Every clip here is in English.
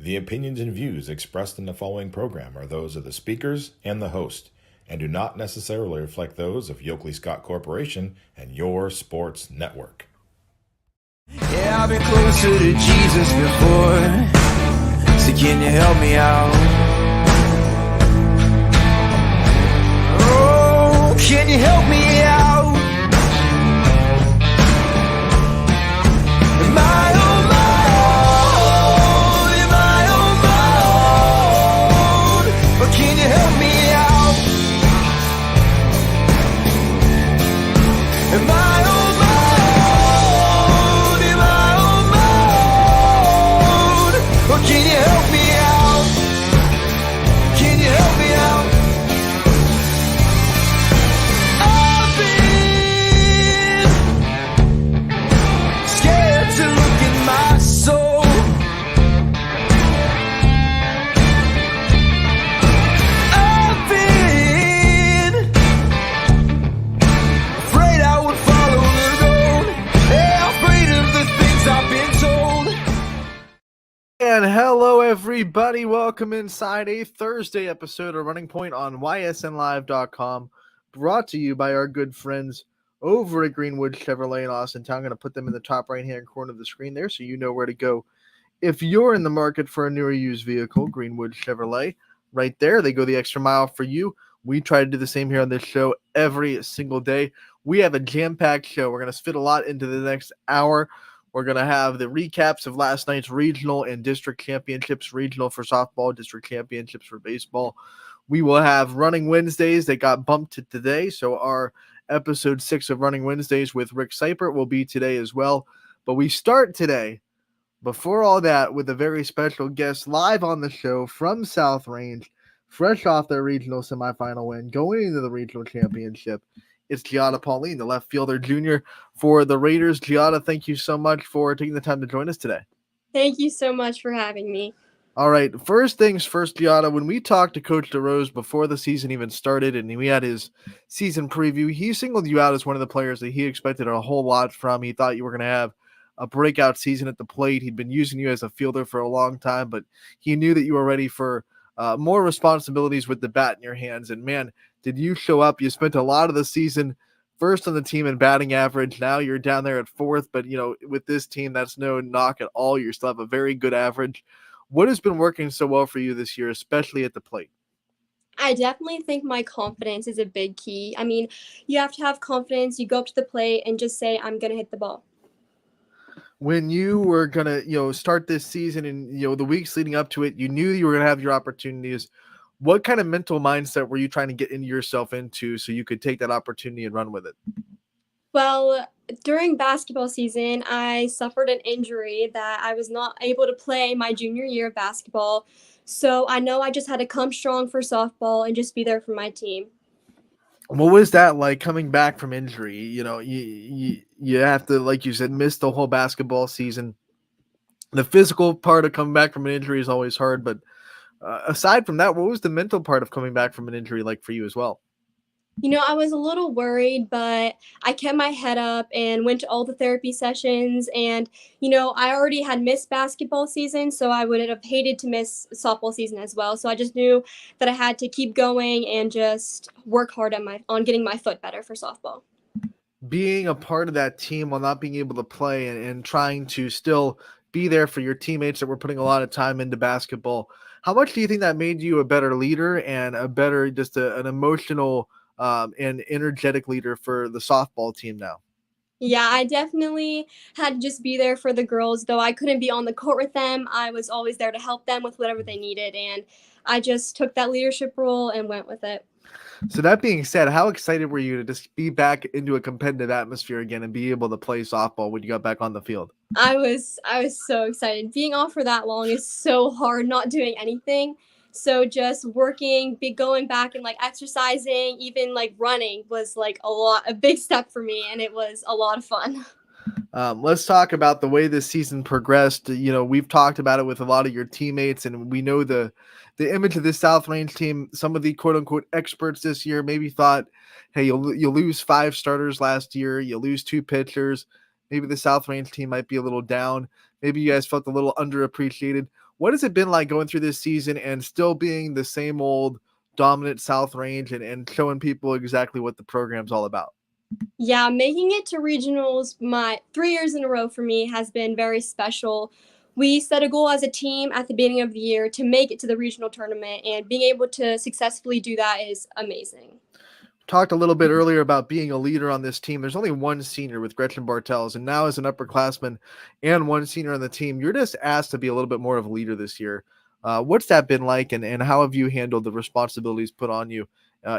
The opinions and views expressed in the following program are those of the speakers and the host, and do not necessarily reflect those of Yoakley Scott Corporation and your sports network. Yeah, I've been closer to Jesus before, so can you help me out? Oh, can you help me out? Am I on my own? Am I on my own? Or can you help me out? Am I on my own? Am I on my own? Or can you help me out? Can you help me out? I've been scared to look in my soul. I've been afraid I would follow the road. Yeah, afraid of the things I've been told. And hello, everybody. Welcome inside a Thursday episode of Running Point on ysnlive.com, brought to you by our good friends over at Greenwood Chevrolet in Austin Town. I'm going to put them in the top right-hand corner of the screen there so you know where to go. If you're in the market for a new or used vehicle, Greenwood Chevrolet, right there, they go the extra mile for you. We try to do the same here on this show every single day. We have a jam-packed show. We're going to fit a lot into the next hour. We're going to have the recaps of last night's regional and district championships, regional for softball, district championships for baseball. We will have Running Wednesdays that got bumped to today. So our episode 6 of Running Wednesdays with Rick Seipert will be today as well. But we start today, before all that, with a very special guest live on the show from South Range, fresh off their regional semifinal win, going into the regional championship. It's Giada Pauline, the left fielder junior for the Raiders. Giada, thank you so much for taking the time to join us today. Thank you so much for having me. All right, first things first, Giada, when we talked to Coach DeRose before the season even started and we had his season preview, he singled you out as one of the players that he expected a whole lot from. He thought you were going to have a breakout season at the plate. He'd been using you as a fielder for a long time, but he knew that you were ready for more responsibilities with the bat in your hands. And man, did you show up? You spent a lot of the season first on the team in batting average. Now you're down there at fourth, but with this team, that's no knock at all. You still have a very good average. What has been working so well for you this year, especially at the plate? I definitely think my confidence is a big key. I mean, you have to have confidence. You go up to the plate and just say, I'm going to hit the ball. When you were going to, start this season and, the weeks leading up to it, you knew you were going to have your opportunities. What kind of mental mindset were you trying to get yourself into so you could take that opportunity and run with it? Well, during basketball season, I suffered an injury that I was not able to play my junior year of basketball. So I know I just had to come strong for softball and just be there for my team. What was that like coming back from injury? You have to, like you said, miss the whole basketball season. The physical part of coming back from an injury is always hard, but aside from that, what was the mental part of coming back from an injury like for you as well? I was a little worried, but I kept my head up and went to all the therapy sessions. And, I already had missed basketball season, so I would have hated to miss softball season as well. So I just knew that I had to keep going and just work hard on getting my foot better for softball. Being a part of that team while not being able to play and trying to still be there for your teammates that were putting a lot of time into basketball, how much do you think that made you a better leader and a better, just an emotional and energetic leader for the softball team now? Yeah, I definitely had to just be there for the girls. Though I couldn't be on the court with them, I was always there to help them with whatever they needed. And I just took that leadership role and went with it. So that being said, how excited were you to just be back into a competitive atmosphere again and be able to play softball when you got back on the field? I was so excited. Being off for that long is so hard, not doing anything. So just working, going back and exercising, even running was a big step for me, and it was a lot of fun. Let's talk about the way this season progressed. We've talked about it with a lot of your teammates, and we know the image of this South Range team. Some of the quote unquote experts this year maybe thought, hey, you'll lose 5 starters last year, you lose 2 pitchers. Maybe the South Range team might be a little down. Maybe you guys felt a little underappreciated. What has it been like going through this season and still being the same old dominant South Range and showing people exactly what the program's all about? Yeah, making it to regionals my 3 years in a row for me has been very special. We set a goal as a team at the beginning of the year to make it to the regional tournament, and being able to successfully do that is amazing. Talked a little bit earlier about being a leader on this team. There's only one senior with Gretchen Bartels, and now as an upperclassman and one senior on the team, you're just asked to be a little bit more of a leader this year. What's that been like, and how have you handled the responsibilities put on you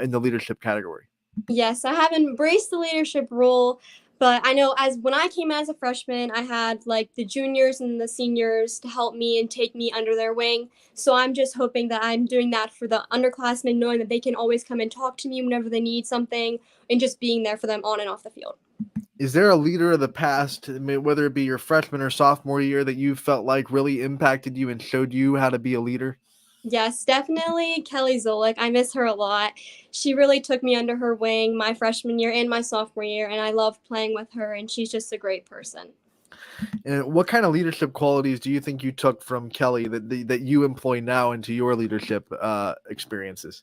in the leadership category? Yes, I have embraced the leadership role, but I know as when I came as a freshman, I had like the juniors and the seniors to help me and take me under their wing. So I'm just hoping that I'm doing that for the underclassmen, knowing that they can always come and talk to me whenever they need something, and just being there for them on and off the field. Is there a leader of the past, whether it be your freshman or sophomore year, that you felt like really impacted you and showed you how to be a leader? Yes, definitely Kelly Zolik. I miss her a lot. She really took me under her wing my freshman year and my sophomore year, and I love playing with her, and she's just a great person. And what kind of leadership qualities do you think you took from Kelly that you employ now into your leadership experiences?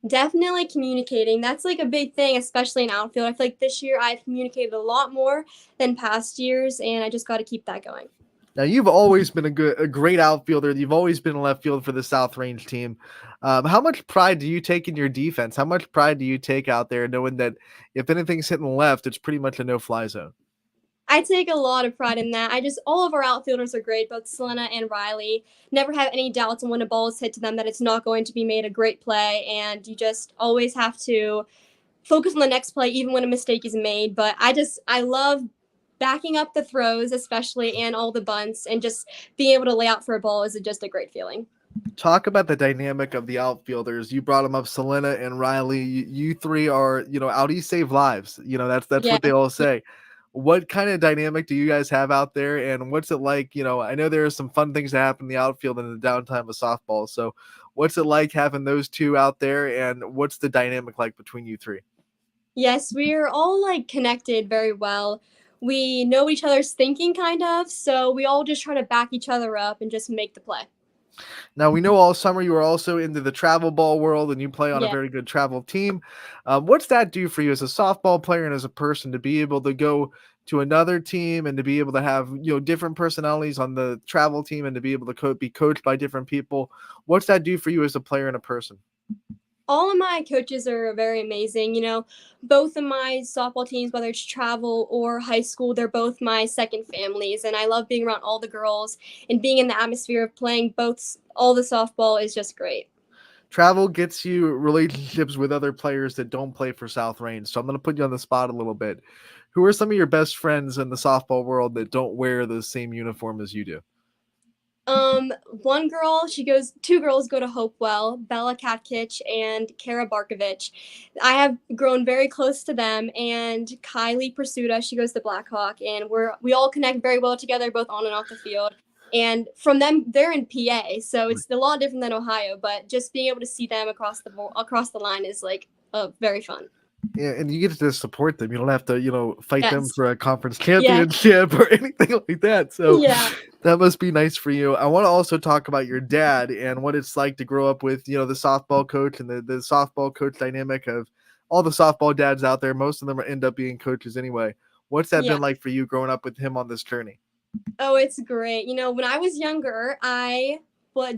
Definitely communicating. That's like a big thing, especially in outfield. I feel like this year I've communicated a lot more than past years, and I just got to keep that going. Now you've always been a great outfielder. You've always been in left field for the South Range team. How much pride do you take in your defense? How much pride do you take out there knowing that if anything's hitting left, it's pretty much a no-fly zone? I take a lot of pride in that. All of our outfielders are great, both Selena and Riley. Never have any doubts on when a ball is hit to them that it's not going to be made a great play, and you just always have to focus on the next play even when a mistake is made. But I love backing up the throws, especially, and all the bunts, and just being able to lay out for a ball is just a great feeling. Talk about the dynamic of the outfielders. You brought them up, Selena and Riley. You three are, outies save lives. That's Yeah. what they all say. What kind of dynamic do you guys have out there, and what's it like? I know there are some fun things that happen in the outfield in the downtime of softball. So, what's it like having those two out there, and what's the dynamic like between you three? Yes, we're all like connected very well. We know each other's thinking kind of, so we all just try to back each other up and just make the play. Now we know all summer you are also into the travel ball world, and you play on a Yeah. very good travel team. What's that do for you as a softball player and as a person to be able to go to another team and to be able to have different personalities on the travel team and to be able to be coached by different people? What's that do for you as a player and a person? All of my coaches are very amazing. Both of my softball teams, whether it's travel or high school, they're both my second families. And I love being around all the girls and being in the atmosphere of playing all the softball is just great. Travel gets you relationships with other players that don't play for South Range. So I'm going to put you on the spot a little bit. Who are some of your best friends in the softball world that don't wear the same uniform as you do? Two girls go to Hopewell, Bella Katkich and Kara Barkovich. I have grown very close to them, and Kylie Pursuta, she goes to Blackhawk, and we all connect very well together, both on and off the field. And from them, they're in PA, so it's a lot different than Ohio, but just being able to see them across the line is like very fun. Yeah, and you get to support them. You don't have to, fight them Yes. for a conference Yeah. championship or anything like that. So Yeah. that must be nice for you. I want to also talk about your dad and what it's like to grow up with, the softball coach and the softball coach dynamic of all the softball dads out there. Most of them end up being coaches anyway. What's that Yeah. been like for you growing up with him on this journey? Oh, it's great. When I was younger, I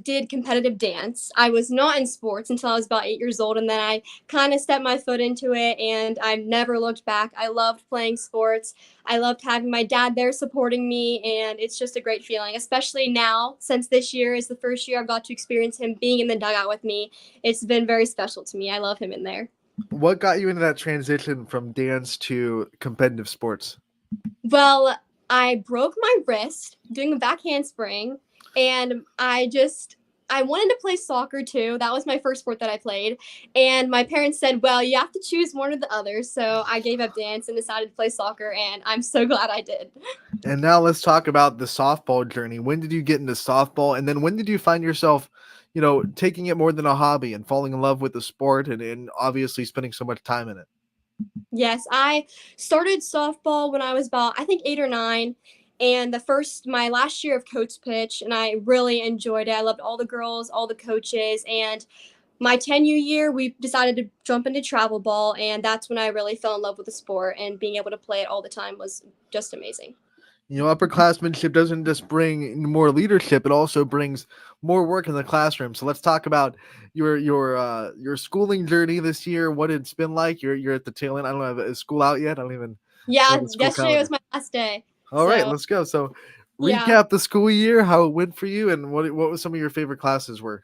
did competitive dance. I was not in sports until I was about 8 years old, and then I kind of stepped my foot into it, and I've never looked back. I loved playing sports. I loved having my dad there supporting me, and it's just a great feeling, especially now, since this year is the first year I've got to experience him being in the dugout with me. It's been very special to me. I love him in there. What got you into that transition from dance to competitive sports? Well, I broke my wrist doing a back handspring, and I wanted to play soccer too. That was my first sport that I played. And my parents said, "Well, you have to choose one or the other." So I gave up dance and decided to play soccer, and I'm so glad I did. And now let's talk about the softball journey. When did you get into softball? And then when did you find yourself, taking it more than a hobby and falling in love with the sport and obviously spending so much time in it? Yes, I started softball when I was about, I think, 8 or 9. And my last year of coach pitch, and I really enjoyed it. I loved all the girls, all the coaches, and my tenure year, we decided to jump into travel ball, and that's when I really fell in love with the sport, and being able to play it all the time was just amazing. Upperclassmanship doesn't just bring more leadership; it also brings more work in the classroom. So let's talk about your schooling journey this year. What it's been like. You're at the tail end. I don't know. Is school out yet? I don't even Yeah, know the school yesterday calendar. was my last day. All right, So, let's go. So yeah. recap the school year, how it went for you, and what was some of your favorite classes were.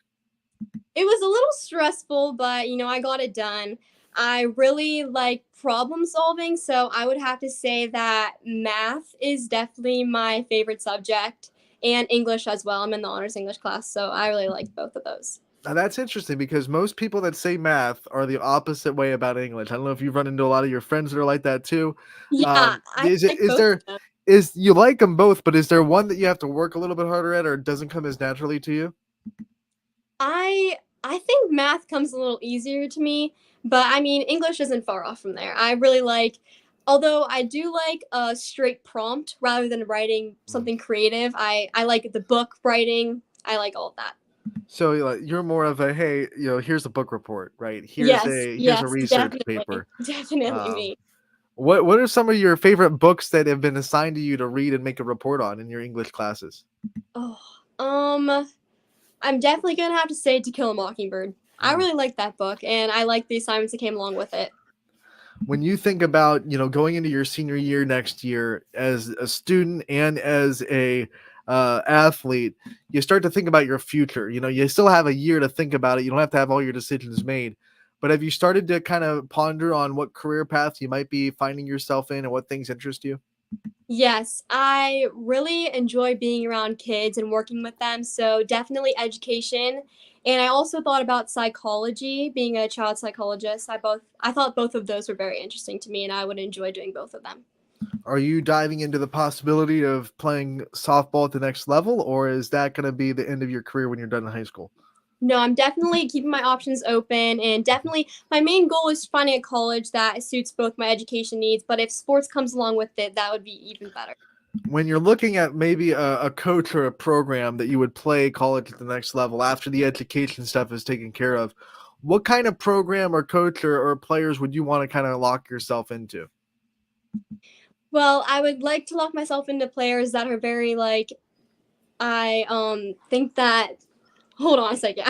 It was a little stressful, but I got it done. I really like problem solving, so I would have to say that math is definitely my favorite subject, and English as well. I'm in the honors English class, so I really like both of those. Now that's interesting because most people that say math are the opposite way about English. I don't know if you've run into a lot of your friends that are like that too. Yeah, I like Is both of there them. is you like them both, but is there one that you have to work a little bit harder at, or doesn't come as naturally to you? I think math comes a little easier to me, but I mean English isn't far off from there. I really like, although I do like a straight prompt rather than writing something creative. I like the book writing. I like all of that. So you're more of a, hey, here's a book report, right? Yes, Here's a yes, research definitely, paper. definitely Um, me. what are some of your favorite books that have been assigned to you to read and make a report on in your English classes? Oh, I'm definitely gonna have to say To Kill a Mockingbird. I Mm. really like that book, and I like the assignments that came along with it. When you think about going into your senior year next year as a student and as a athlete, you start to think about your future. You still have a year to think about it. You don't have to have all your decisions made, but have you started to kind of ponder on what career path you might be finding yourself in and what things interest you? Yes, I really enjoy being around kids and working with them, so definitely education. And I also thought about psychology, being a child psychologist. I thought both of those were very interesting to me, and I would enjoy doing both of them. Are you diving into the possibility of playing softball at the next level, or is that going to be the end of your career when you're done in high school? No, I'm definitely keeping my options open, and definitely my main goal is finding a college that suits both my education needs, but if sports comes along with it, that would be even better. When you're looking at maybe a coach or a program that you would play college at the next level after the education stuff is taken care of, what kind of program or coach or players would you want to kind of lock yourself into? Well, I would like to lock myself into players that are very like I think that hold on a second.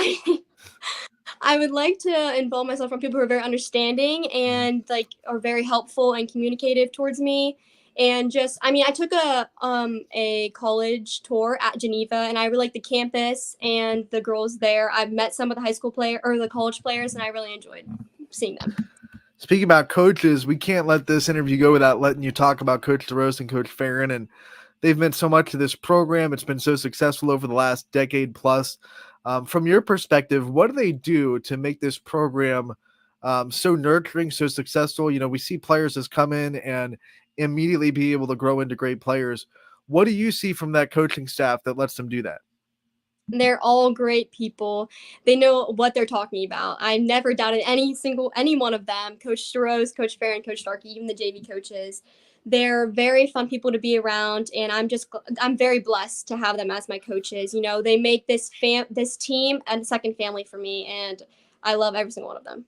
I would like to involve myself from people who are very understanding and like are very helpful and communicative towards me. And just, I mean, I took a college tour at Geneva, and I really like the campus and the girls there. I've met some of the high school player or the college players, and I really enjoyed seeing them. Speaking about coaches, we can't let this interview go without letting you talk about Coach DeRose and Coach Farron. And they've meant so much to this program. It's been so successful over the last decade plus. From your perspective, what do they do to make this program so nurturing, so successful? We see players just come in and immediately be able to grow into great players. What do you see from that coaching staff that lets them do that? They're all great people. They know what they're talking about. I never doubted any one of them. Coach DeRose, Coach Farron, Coach Starkey, even the JV coaches. They're very fun people to be around, and I'm very blessed to have them as my coaches. They make this team a second family for me, and I love every single one of them.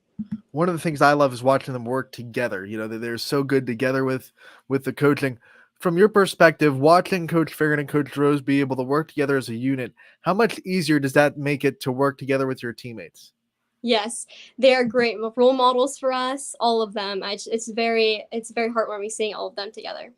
One of the things I love is watching them work together. They're so good together with the coaching. From your perspective, watching Coach Farron and Coach Rose be able to work together as a unit, how much easier does that make it to work together with your teammates? Yes, they are great role models for us, all of them. It's very heartwarming seeing all of them together.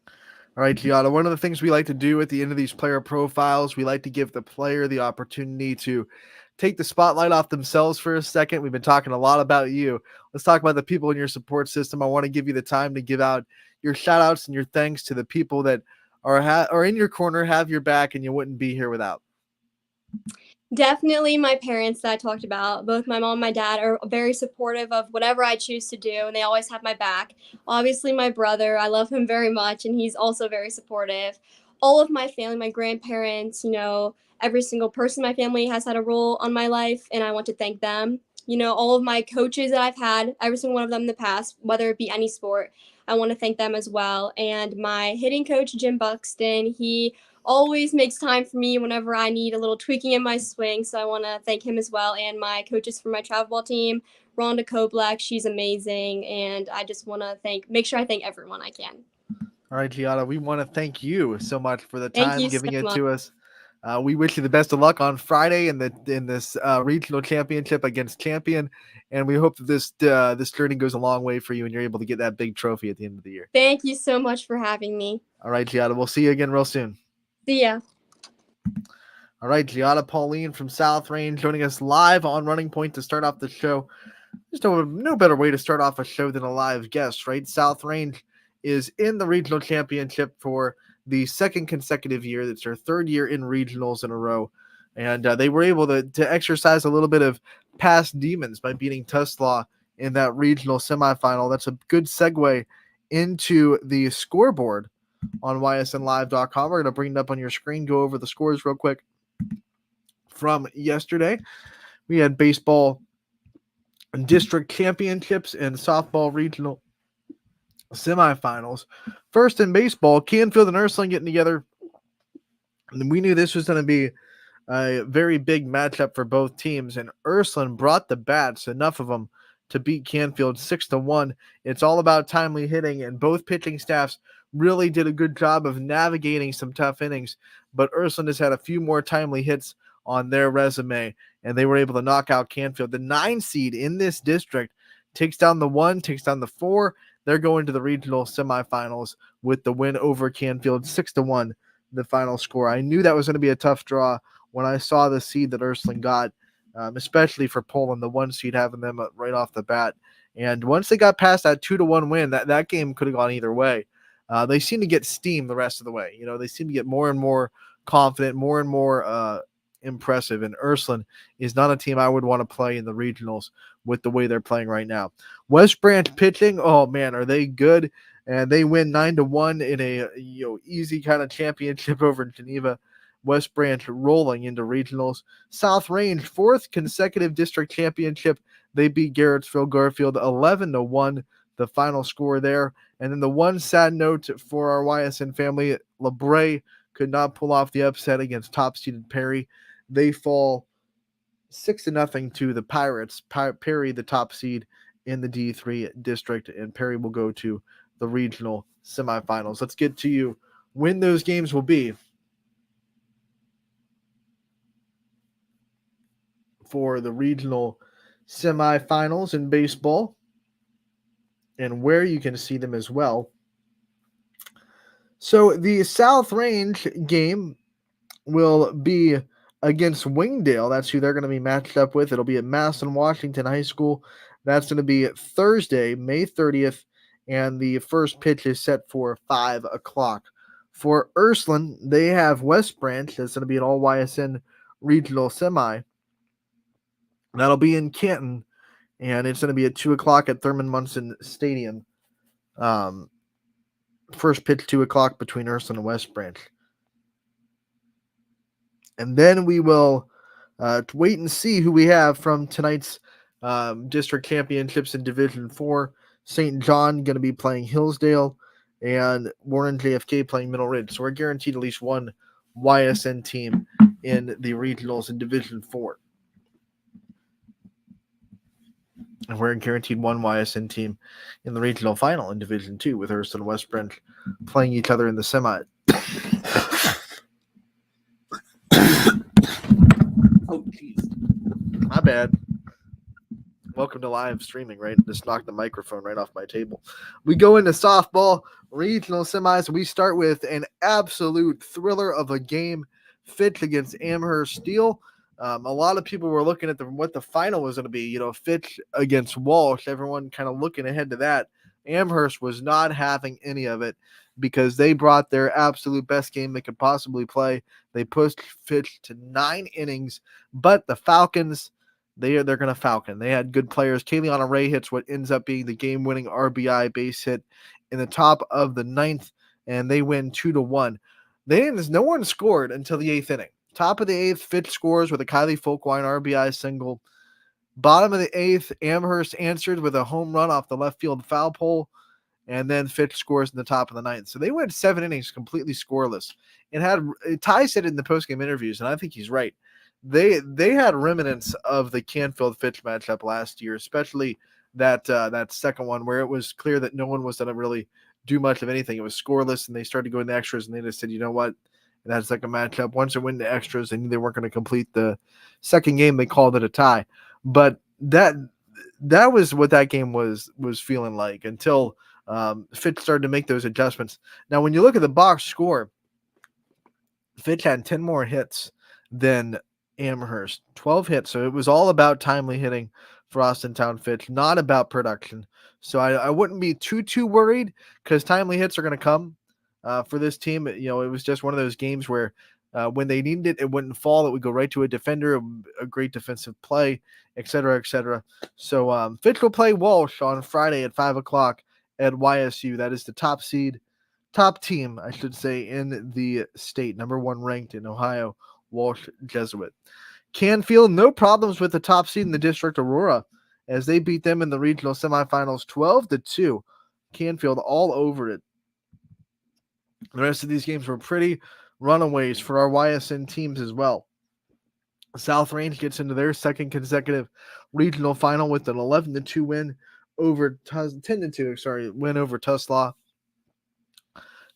All right, Gianna, one of the things we like to do at the end of these player profiles, we like to give the player the opportunity to take the spotlight off themselves for a second. We've been talking a lot about you. Let's talk about the people in your support system. I want to give you the time to give out your shout outs and your thanks to the people that are in your corner, have your back, and you wouldn't be here without. Definitely my parents that I talked about. Both my mom and my dad are very supportive of whatever I choose to do, and they always have my back. Obviously, my brother, I love him very much, and he's also very supportive. All of my family, my grandparents, every single person in my family has had a role on my life, and I want to thank them. all of my coaches that I've had, every single one of them in the past, whether it be any sport. I want to thank them as well. And my hitting coach, Jim Buxton, he always makes time for me whenever I need a little tweaking in my swing. So I want to thank him as well. And my coaches for my travel ball team, Rhonda Koblek, she's amazing. And I just want to make sure I thank everyone I can. All right, Gianna, we want to thank you so much for the Thank time you giving so it much. to us. We wish you the best of luck on Friday in this regional championship against Champion, and we hope that this journey goes a long way for you and you're able to get that big trophy at the end of the year. Thank you so much for having me. All right, Gianna, we'll see you again real soon. See ya. All right, Gianna Pauline from South Range joining us live on Running Point to start off the show. There's no better way to start off a show than a live guest, right? South Range is in the regional championship for the second consecutive year. That's their third year in regionals in a row. And they were able to exercise a little bit of past demons by beating Tuslaw in that regional semifinal. That's a good segue into the scoreboard on ysnlive.com. We're going to bring it up on your screen, go over the scores real quick from yesterday. We had baseball district championships and softball regional semifinals. First in baseball, Canfield and Ursuline getting together. And we knew this was going to be a very big matchup for both teams, and Ursuline brought the bats, enough of them, to beat Canfield 6-1. It's all about timely hitting, and both pitching staffs really did a good job of navigating some tough innings, but Ursuline has had a few more timely hits on their resume, and they were able to knock out Canfield. The 9 seed in this district takes down the 1, takes down the 4. They're going to the regional semifinals with the win over Canfield 6-1, the final score. I knew that was going to be a tough draw when I saw the seed that Ursuline got, especially for Poland, the 1 seed, having them right off the bat. And once they got past that 2-1 win, that game could have gone either way. They seem to get steam the rest of the way. They seem to get more and more confident, more and more impressive. And Ursuline is not a team I would want to play in the regionals with the way they're playing right now. West Branch pitching, oh man, are they good? And they win 9-1 in a easy kind of championship over in Geneva. West Branch rolling into regionals. South Range, 4th consecutive district championship. They beat Garrettsville Garfield 11-1, the final score there. And then the one sad note for our YSN family, LeBray could not pull off the upset against top-seeded Perry. They fall 6-0 to the Pirates. Perry, the top seed in the D3 district, and Perry will go to the regional semifinals. Let's get to you when those games will be for the regional semifinals in baseball and where you can see them as well. So the South Range game will be against Wingdale. That's who they're going to be matched up with. It'll be at Madison Washington High School. That's going to be Thursday, May 30th, and the first pitch is set for 5 o'clock. For Ursuline, they have West Branch. That's going to be an all YSN regional semi. That'll be in Canton, and it's going to be at 2 o'clock at Thurman Munson Stadium. First pitch 2 o'clock between Ursuline and West Branch. And then we will wait and see who we have from tonight's district championships in Division 4. St. John going to be playing Hillsdale, and Warren JFK playing Middle Ridge. So we're guaranteed at least one YSN team in the regionals in Division 4. And we're guaranteed one YSN team in the regional final in Division 2 with Ursuline and West Branch playing each other in the semi. Oh, jeez. My bad. Welcome to live streaming, right? Just knocked the microphone right off my table. We go into softball regional semis. We start with an absolute thriller of a game, Fitch against Amherst Steel. A lot of people were looking at what the final was going to be. Fitch against Walsh. Everyone kind of looking ahead to that. Amherst was not having any of it because they brought their absolute best game they could possibly play. They pushed Fitch to 9 innings, but the Falcons, they're going to Falcon. They had good players. Kayleana Ray hits what ends up being the game-winning RBI base hit in the top of the 9th, and they win 2-1. No one scored until the 8th inning. Top of the 8th, Fitch scores with a Kylie Folkwine RBI single. Bottom of the 8th, Amherst answered with a home run off the left field foul pole, and then Fitch scores in the top of the 9th. So they went 7 innings completely scoreless. Ty said in the postgame interviews, and I think he's right. They had remnants of the Canfield Fitch matchup last year, especially that second one where it was clear that no one was going to really do much of anything. It was scoreless, and they started going to extras, and they just said, you know what? That second matchup, once it went to extras, they knew they weren't going to complete the second game. They called it a tie, but that was what that game was feeling like until Fitch started to make those adjustments. Now, when you look at the box score, Fitch had 10 more hits than Amherst, 12 hits. So it was all about timely hitting for Austintown Fitch, not about production. So I wouldn't be too worried because timely hits are going to come for this team. You know, it was just one of those games where when they needed it, it wouldn't fall. It would go right to a defender, a great defensive play, et cetera, et cetera. So Fitch will play Walsh on Friday at 5 o'clock at YSU. That is the top team, I should say, in the state, number 1 ranked in Ohio, Walsh Jesuit. Canfield, no problems with the top seed in the district, Aurora, as they beat them in the regional semifinals 12-2. Canfield all over it. The rest of these games were pretty runaways for our YSN teams as well. South Range gets into their second consecutive regional final with an 11-2 win over 10-2, win over Tuslaw.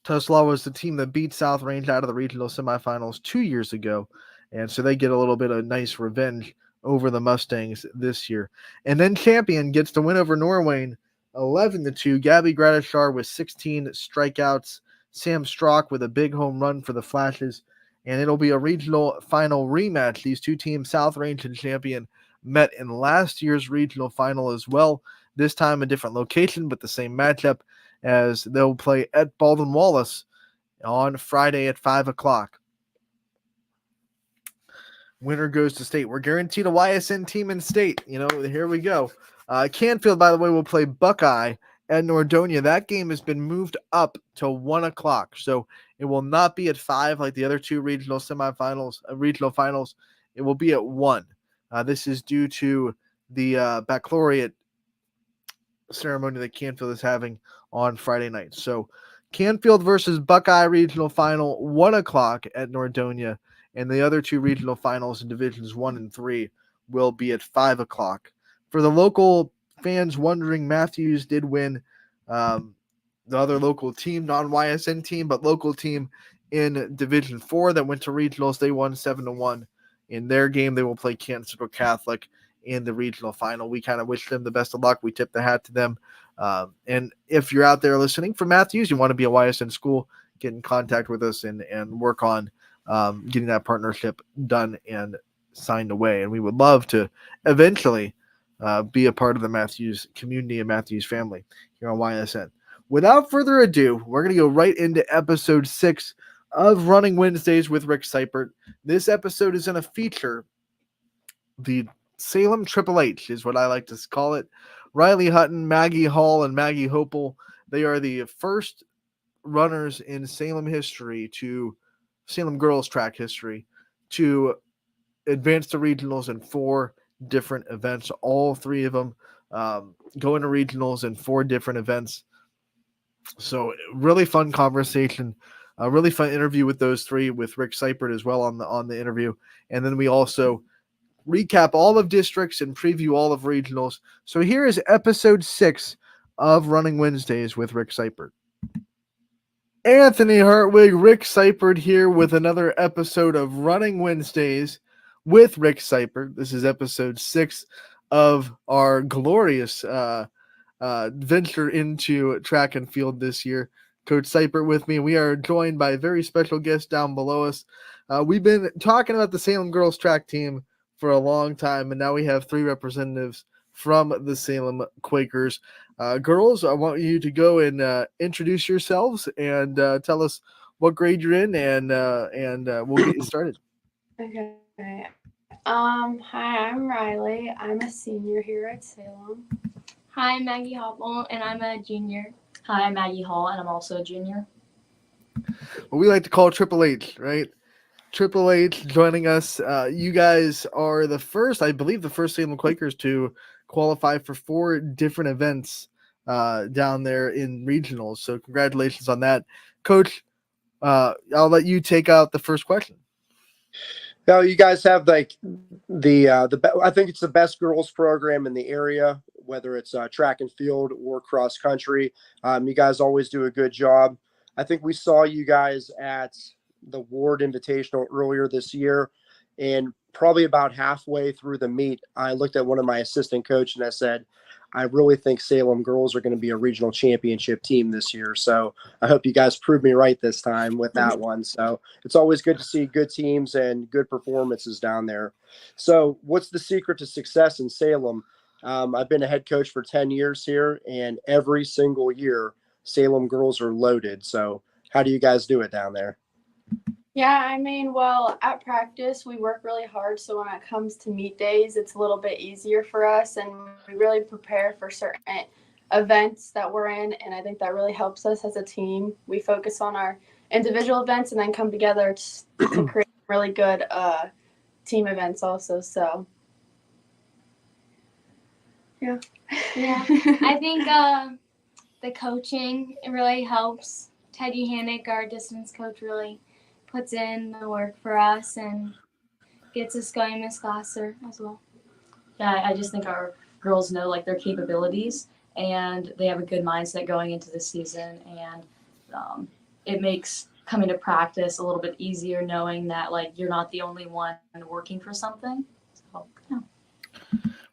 Tuslaw was the team that beat South Range out of the regional semifinals 2 years ago, and so they get a little bit of nice revenge over the Mustangs this year. And then Champion gets the win over Norwayne, 11-2. Gabby Gratishar with 16 strikeouts. Sam Strock with a big home run for the Flashes, and it'll be a regional final rematch. These two teams, South Range and Champion, met in last year's regional final as well. This time a different location, but the same matchup, as they'll play at Baldwin Wallace on Friday at 5 o'clock. Winner goes to state. We're guaranteed a YSN team in state. You know, here we go. Canfield, by the way, will play Buckeye at Nordonia. That game has been moved up to 1 o'clock, so it will not be at 5 like the other two regional finals. It will be at 1. This is due to the baccalaureate ceremony that Canfield is having on Friday night. So Canfield versus Buckeye regional final, 1 o'clock at Nordonia, and the other two regional finals in divisions 1 and 3 will be at 5 o'clock. For the local fans wondering, Matthews did win the other local team, non-YSN team, but local team in Division 4 that went to regionals. They won 7-1 in their game. They will play Canton Central Catholic in the regional final. We kind of wish them the best of luck. We tip the hat to them. And if you're out there listening for Matthews, you want to be a YSN school, get in contact with us and work on getting that partnership done and signed away. And we would love to eventually be a part of the Matthews community and Matthews family here on YSN. Without further ado, we're going to go right into episode 6 of Running Wednesdays with Rick Seipert. This episode is going to feature the Salem Triple H, is what I like to call it. Riley Hutton, Maggie Hall, and Maggie Hopel. They are the first runners in Salem girls track history, to advance to regionals in 4 different events. All 3 of them going to regionals in 4 different events. So really fun conversation, a really fun interview with those 3, with Rick Seipert as well on the interview. And then we also recap all of districts and preview all of regionals. So here is episode 6 of Running Wednesdays with Rick Seipert. Anthony Hartwig, Rick Seipert here with another episode of Running Wednesdays with Rick Seipert. This is episode 6 of our glorious venture into track and field this year. Coach Seipert with me. We are joined by a very special guest down below us. We've been talking about the Salem girls track team for a long time, and now we have 3 representatives from the Salem Quakers. Girls, I want you to go and introduce yourselves and tell us what grade you're in, and we'll get you started. Okay. Hi, I'm Riley. I'm a senior here at Salem. Hi, I'm Maggie Hopple, and I'm a junior. Hi, I'm Maggie Hall, and I'm also a junior. What we like to call Triple H, right? Triple H joining us. You guys are the first, I believe, the first Salem Quakers to qualify for 4 different events down there in regionals. So congratulations on that, Coach. I'll let you take out the first question. Now you guys have like I think it's the best girls program in the area, whether it's track and field or cross country. You guys always do a good job. I think we saw you guys at the Ward Invitational earlier this year, and probably about halfway through the meet, I looked at one of my assistant coach and I said, I really think Salem girls are going to be a regional championship team this year. So I hope you guys prove me right this time with that one. So it's always good to see good teams and good performances down there. So what's the secret to success in Salem? I've been a head coach for 10 years here, and every single year Salem girls are loaded. So how do you guys do it down there? Yeah, I mean, well, at practice, we work really hard. So when it comes to meet days, it's a little bit easier for us. And we really prepare for certain events that we're in. And I think that really helps us as a team. We focus on our individual events and then come together to create really good team events also. So, yeah. Yeah, I think the coaching really helps. Teddy Hannick, our distance coach, really puts in the work for us and gets us going. Miss Glasser as well. Yeah, I just think our girls know like their capabilities and they have a good mindset going into the season, and it makes coming to practice a little bit easier knowing that like you're not the only one working for something. So, yeah.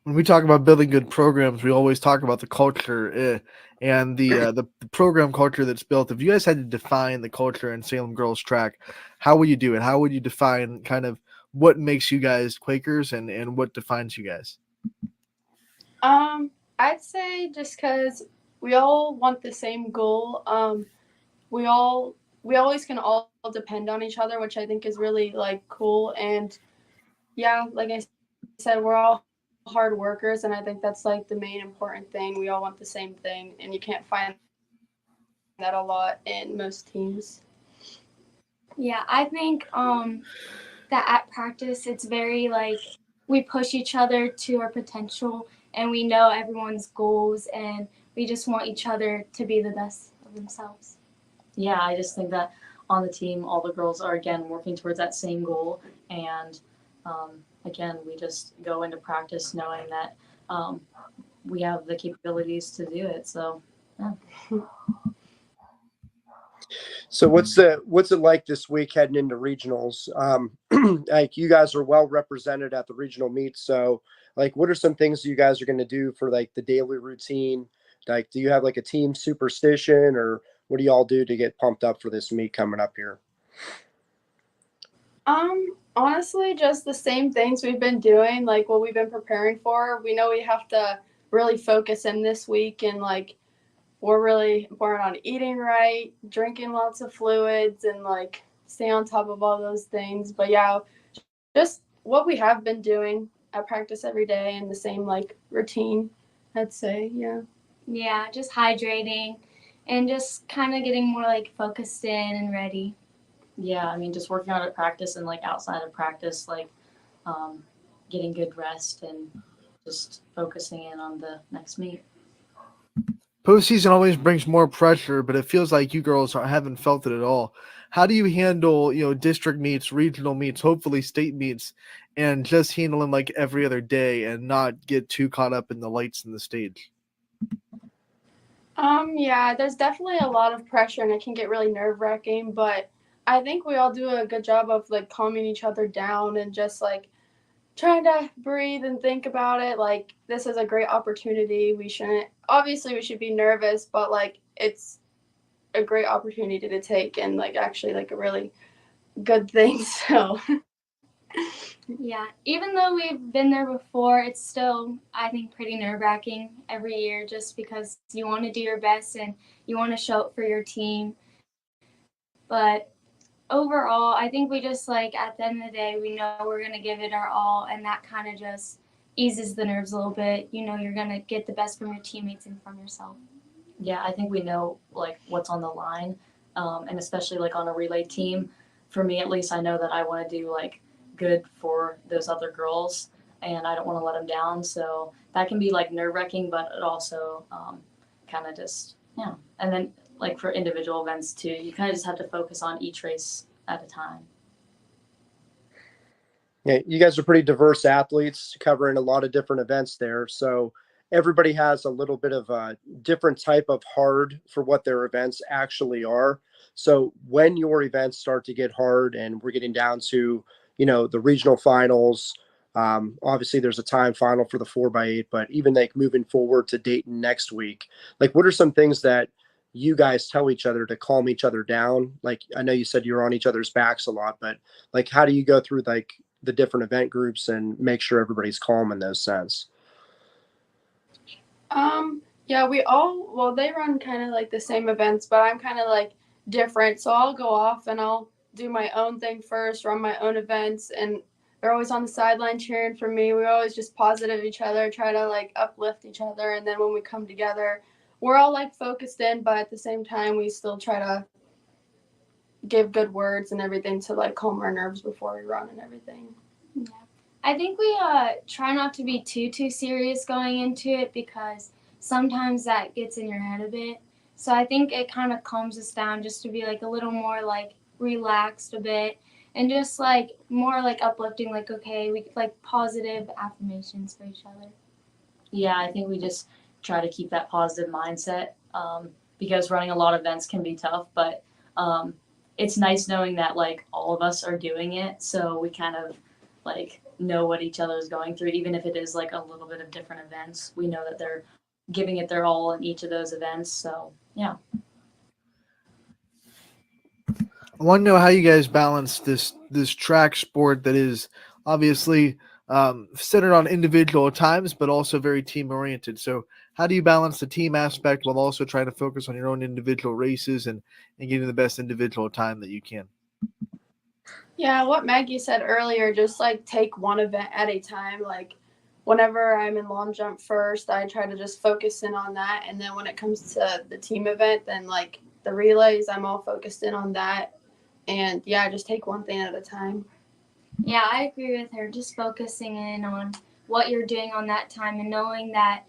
When we talk about building good programs, we always talk about the culture and the program culture that's built. If you guys had to define the culture in Salem girls track, how would you do it? How would you define kind of what makes you guys Quakers and what defines you guys? I'd say just because we all want the same goal. We always can all depend on each other, which I think is really like cool. And yeah, like I said, we're all hard workers, and I think that's like the main important thing. We all want the same thing, and you can't find that a lot in most teams. Yeah, I think that at practice it's very like we push each other to our potential, and we know everyone's goals, and we just want each other to be the best of themselves. Yeah, I just think that on the team, all the girls are again working towards that same goal, and again, we just go into practice knowing that we have the capabilities to do it. So, yeah. So what's it like this week heading into regionals? Like you guys are well represented at the regional meets. So like, what are some things you guys are going to do for like the daily routine? Like, do you have like a team superstition, or what do y'all do to get pumped up for this meet coming up here? Honestly, just the same things we've been doing, like what we've been preparing for. We know we have to really focus in this week, and like we're really important on eating right, drinking lots of fluids, and like stay on top of all those things. But yeah, just what we have been doing at practice every day and the same like routine, I'd say. Yeah. Yeah, just hydrating and just kind of getting more like focused in and ready. Yeah, I mean, just working out at practice and like outside of practice, like getting good rest and just focusing in on the next meet. Postseason always brings more pressure, but it feels like you girls haven't felt it at all. How do you handle, district meets, regional meets, hopefully state meets, and just handle them like every other day and not get too caught up in the lights and the stage? Yeah, there's definitely a lot of pressure and it can get really nerve-wracking, but I think we all do a good job of like calming each other down and just like trying to breathe and think about it. Like, this is a great opportunity. We should be nervous, but like it's a great opportunity to take and like actually like a really good thing. So Yeah, even though we've been there before, it's still, I think, pretty nerve-wracking every year just because you want to do your best and you want to show up for your team. But overall, I think we just, like, at the end of the day, we know we're going to give it our all, and that kind of just eases the nerves a little bit. You know you're going to get the best from your teammates and from yourself. Yeah, I think we know, like, what's on the line, and especially, like, on a relay team, for me at least, I know that I want to do like good for those other girls, and I don't want to let them down. So that can be like nerve-wracking, but it also kind of just, yeah. And then like for individual events too, you kind of just have to focus on each race at a time. Yeah, you guys are pretty diverse athletes covering a lot of different events there. So everybody has a little bit of a different type of hard for what their events actually are. So when your events start to get hard and we're getting down to, the regional finals, obviously there's a time final for the 4x8, but even like moving forward to Dayton next week, like what are some things that you guys tell each other to calm each other down? Like, I know you said you're on each other's backs a lot, but like, how do you go through like the different event groups and make sure everybody's calm in those sense? Yeah, they run kind of like the same events, but I'm kind of like different. So I'll go off and I'll do my own thing first, run my own events, and they're always on the sideline cheering for me. We're always just positive each other, try to like uplift each other. And then when we come together, we're all like focused in, but at the same time, we still try to give good words and everything to like calm our nerves before we run and everything. Yeah. I think we try not to be too serious going into it, because sometimes that gets in your head a bit. So I think it kind of calms us down just to be like a little more like relaxed a bit, and just like more like uplifting, like, okay, we like positive affirmations for each other. Yeah, I think we just try to keep that positive mindset, because running a lot of events can be tough, but it's nice knowing that like all of us are doing it, so we kind of like know what each other is going through, even if it is like a little bit of different events. We know that they're giving it their all in each of those events. So yeah. I want to know how you guys balance this track sport that is obviously centered on individual times, but also very team oriented. So how do you balance the team aspect while also trying to focus on your own individual races and getting the best individual time that you can? Yeah, what Maggie said earlier, just like take one event at a time. Like whenever I'm in long jump first, I try to just focus in on that. And then when it comes to the team event, then like the relays, I'm all focused in on that. And yeah, just take one thing at a time. Yeah, I agree with her. Just focusing in on what you're doing on that time and knowing that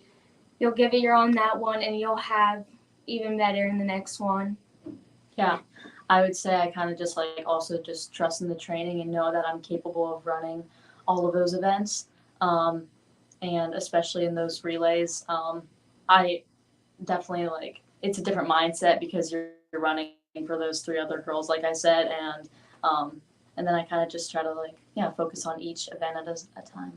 you'll give it your all on that one and you'll have even better in the next one. Yeah, I would say I kind of just like also just trust in the training and know that I'm capable of running all of those events. And especially in those relays, I definitely like, it's a different mindset because you're running for those three other girls, like I said, and then I kind of just try to like, focus on each event at a time.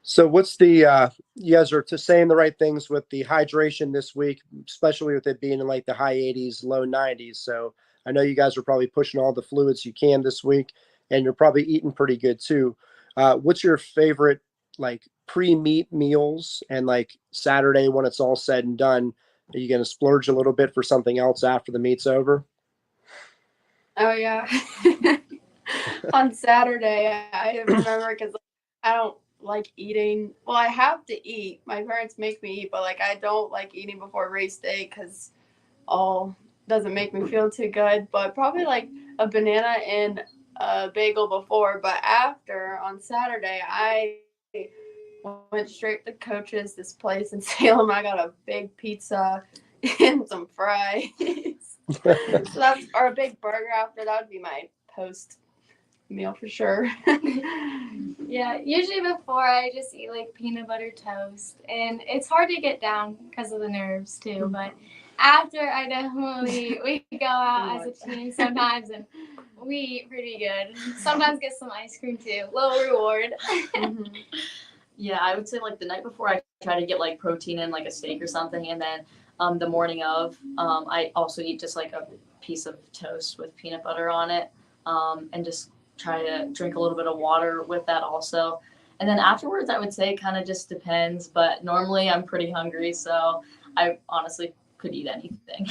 So what's the you guys are saying the right things with the hydration this week, especially with it being in like the high 80s, low 90s. So I know you guys are probably pushing all the fluids you can this week, and you're probably eating pretty good too. What's your favorite like pre-meet meals, and like Saturday when it's all said and done, are you going to splurge a little bit for something else after the meet's over? Oh yeah. On Saturday, I remember because I don't like eating. Well, I have to eat. My parents make me eat, but like I don't like eating before race day because all doesn't make me feel too good. But probably like a banana and a bagel before. But after on Saturday, I went straight to Coach's, this place in Salem. I got a big pizza and some fries. So or a big burger after. That would be my post meal for sure. Yeah, usually before I just eat like peanut butter toast, and it's hard to get down because of the nerves too. But after, I definitely we go out as a team sometimes, and we eat pretty good. Sometimes get some ice cream too, little reward. Mm-hmm. Yeah, I would say like the night before I try to get like protein in, like a steak or something, and then the morning of I also eat just like a piece of toast with peanut butter on it, and just try to drink a little bit of water with that also. And then afterwards, I would say it kind of just depends, but normally I'm pretty hungry, so I honestly could eat anything.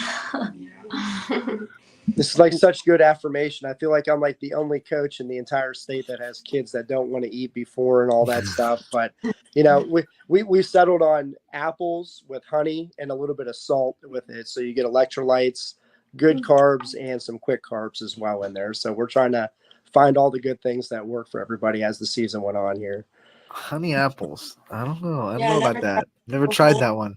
This is like such good affirmation. I feel like I'm like the only coach in the entire state that has kids that don't want to eat before and all that stuff. But you know, we settled on apples with honey and a little bit of salt with it, so you get electrolytes. good carbs and some quick carbs as well in there. So we're trying to find all the good things that work for everybody as the season went on here. Honey apples. I don't know. I don't Yeah, know about never that. Never tried tried that one.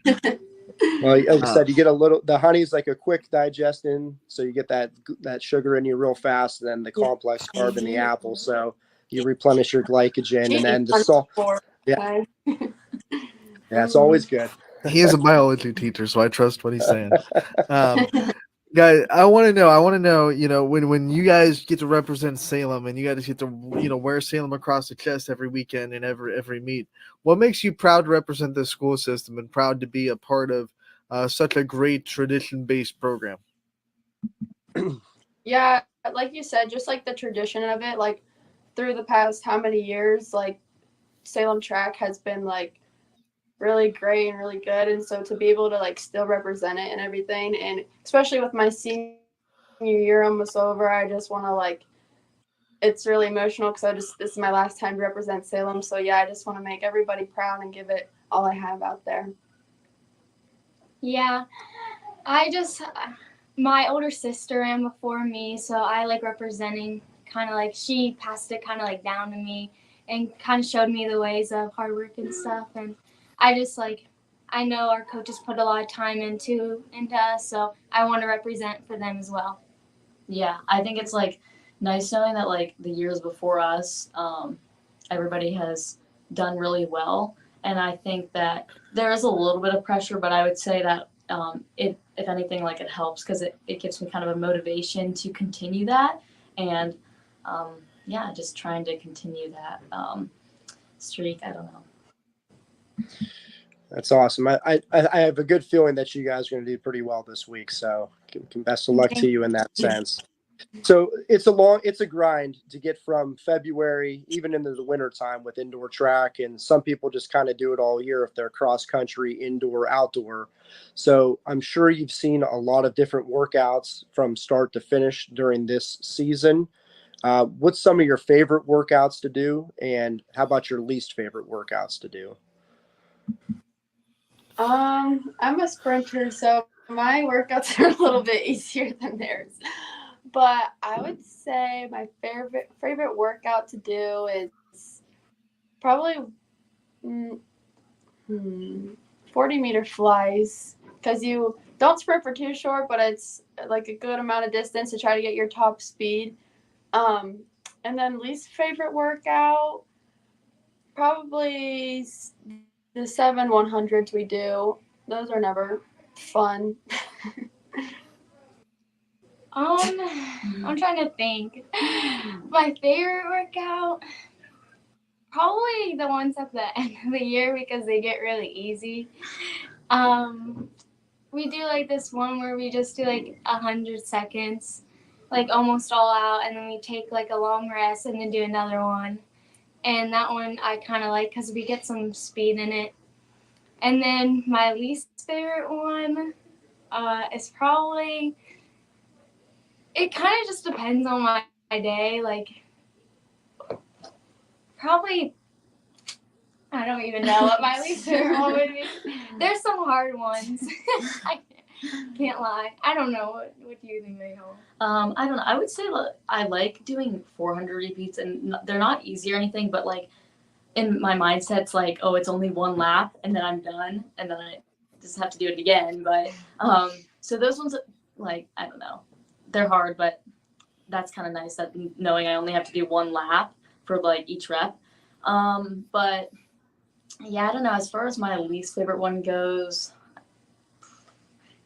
Well, like I Uh, said, you get the honey's like a quick digestion, so you get that sugar in you real fast, and then the complex carb in the apple, so you replenish your glycogen, and then the salt. Yeah, yeah, it's always good. he is a biology teacher, so I trust what he's saying. Um, guys, I want to know, when you guys get to represent Salem and you guys get to, wear Salem across the chest every weekend and every meet, what makes you proud to represent the school system and proud to be a part of such a great tradition-based program? Yeah, like you said, just like the tradition of it, like through the past how many years, like Salem track has been like really great and really good, and so to be able to like still represent it and everything, and especially with my senior year almost over, I just want to like, it's really emotional because this is my last time to represent Salem, so yeah, I just want to make everybody proud and give it all I have out there. Yeah, my older sister ran before me, so I like representing, kind of like she passed it kind of like down to me and kind of showed me the ways of hard work and stuff. And I just like, I know our coaches put a lot of time into us, so I want to represent for them as well. Yeah, I think it's like nice knowing that like the years before us, everybody has done really well. And I think that there is a little bit of pressure, but I would say that if anything, like it helps because it gives me kind of a motivation to continue that. And yeah, just trying to continue that streak. I don't know. That's awesome. I have a good feeling that you guys are going to do pretty well this week. So best of luck to you in that sense. So it's a grind to get from February even into the winter time with indoor track, and some people just kind of do it all year if they're cross country, indoor, outdoor. So I'm sure you've seen a lot of different workouts from start to finish during this season. What's some of your favorite workouts to do, and how about your least favorite workouts to do? I'm a sprinter, so my workouts are a little bit easier than theirs. But I would say my favorite workout to do is probably 40-meter flies, because you don't sprint for too short, but it's like a good amount of distance to try to get your top speed. And then least favorite workout, probably the 7 100s we do. Those are never fun. I'm trying to think. My favorite workout, probably the ones at the end of the year because they get really easy. We do like this one where we just do like 100 seconds, like almost all out, and then we take like a long rest and then do another one. And that one I kind of like because we get some speed in it. And then my least favorite one is probably, it kind of just depends on my day. Like, probably, I don't even know what my least favorite one would be. There's some hard ones. I can't lie. I don't know. What do you think, Mayhole? I don't know. I would say I like doing 400 repeats, and they're not easy or anything, but like in my mindset, it's like, oh, it's only one lap, and then I'm done, and then I just have to do it again. But so those ones, like, I don't know, they're hard, but that's kind of nice that knowing I only have to do one lap for like each rep. But yeah, I don't know. As far as my least favorite one goes,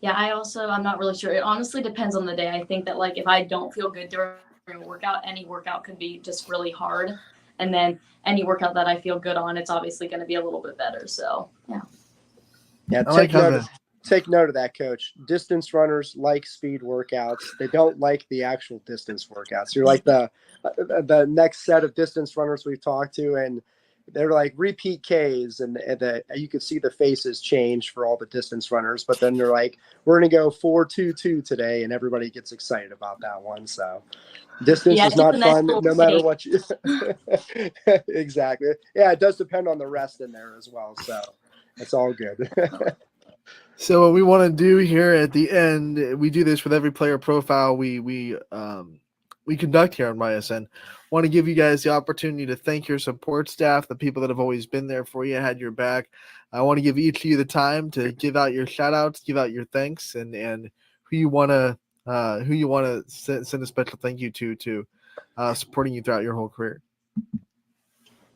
yeah, I'm not really sure. It honestly depends on the day. I think that like if I don't feel good during a workout, any workout could be just really hard. And then any workout that I feel good on, it's obviously going to be a little bit better. So, yeah. Yeah, take note of that, Coach. Distance runners like speed workouts. They don't like the actual distance workouts. You're like the next set of distance runners we've talked to, and they're like repeat Ks, and you could see the faces change for all the distance runners. But then they're like, we're going to go 4-2-2 today, and everybody gets excited about that one. So distance is not fun, no matter what you. Exactly. Yeah, it does depend on the rest in there as well. So it's all good. So what we want to do here at the end, we do this with every player profile we conduct here on YSN. Want to give you guys the opportunity to thank your support staff, the people that have always been there for you, had your back. I want to give each of you the time to give out your shout outs, give out your thanks, and who you want to send a special thank you to supporting you throughout your whole career.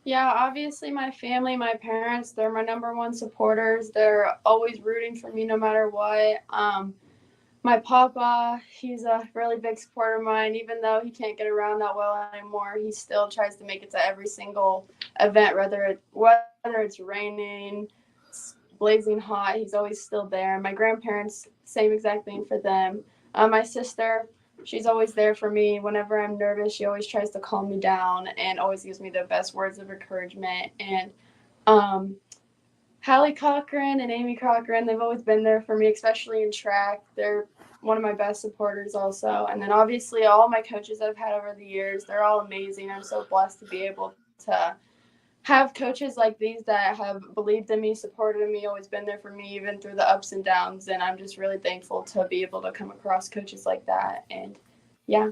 Yeah, obviously my family, my parents, they're my number one supporters. They're always rooting for me no matter what. My papa, he's a really big supporter of mine. Even though he can't get around that well anymore, he still tries to make it to every single event, whether it's raining, it's blazing hot. He's always still there. My grandparents, same exact thing for them. My sister, she's always there for me. Whenever I'm nervous, she always tries to calm me down and always gives me the best words of encouragement. And Hallie Cochran and Amy Cochran, they've always been there for me, especially in track. They're one of my best supporters also. And then obviously all my coaches I've had over the years, they're all amazing. I'm so blessed to be able to have coaches like these that have believed in me, supported me, always been there for me, even through the ups and downs. And I'm just really thankful to be able to come across coaches like that. And yeah.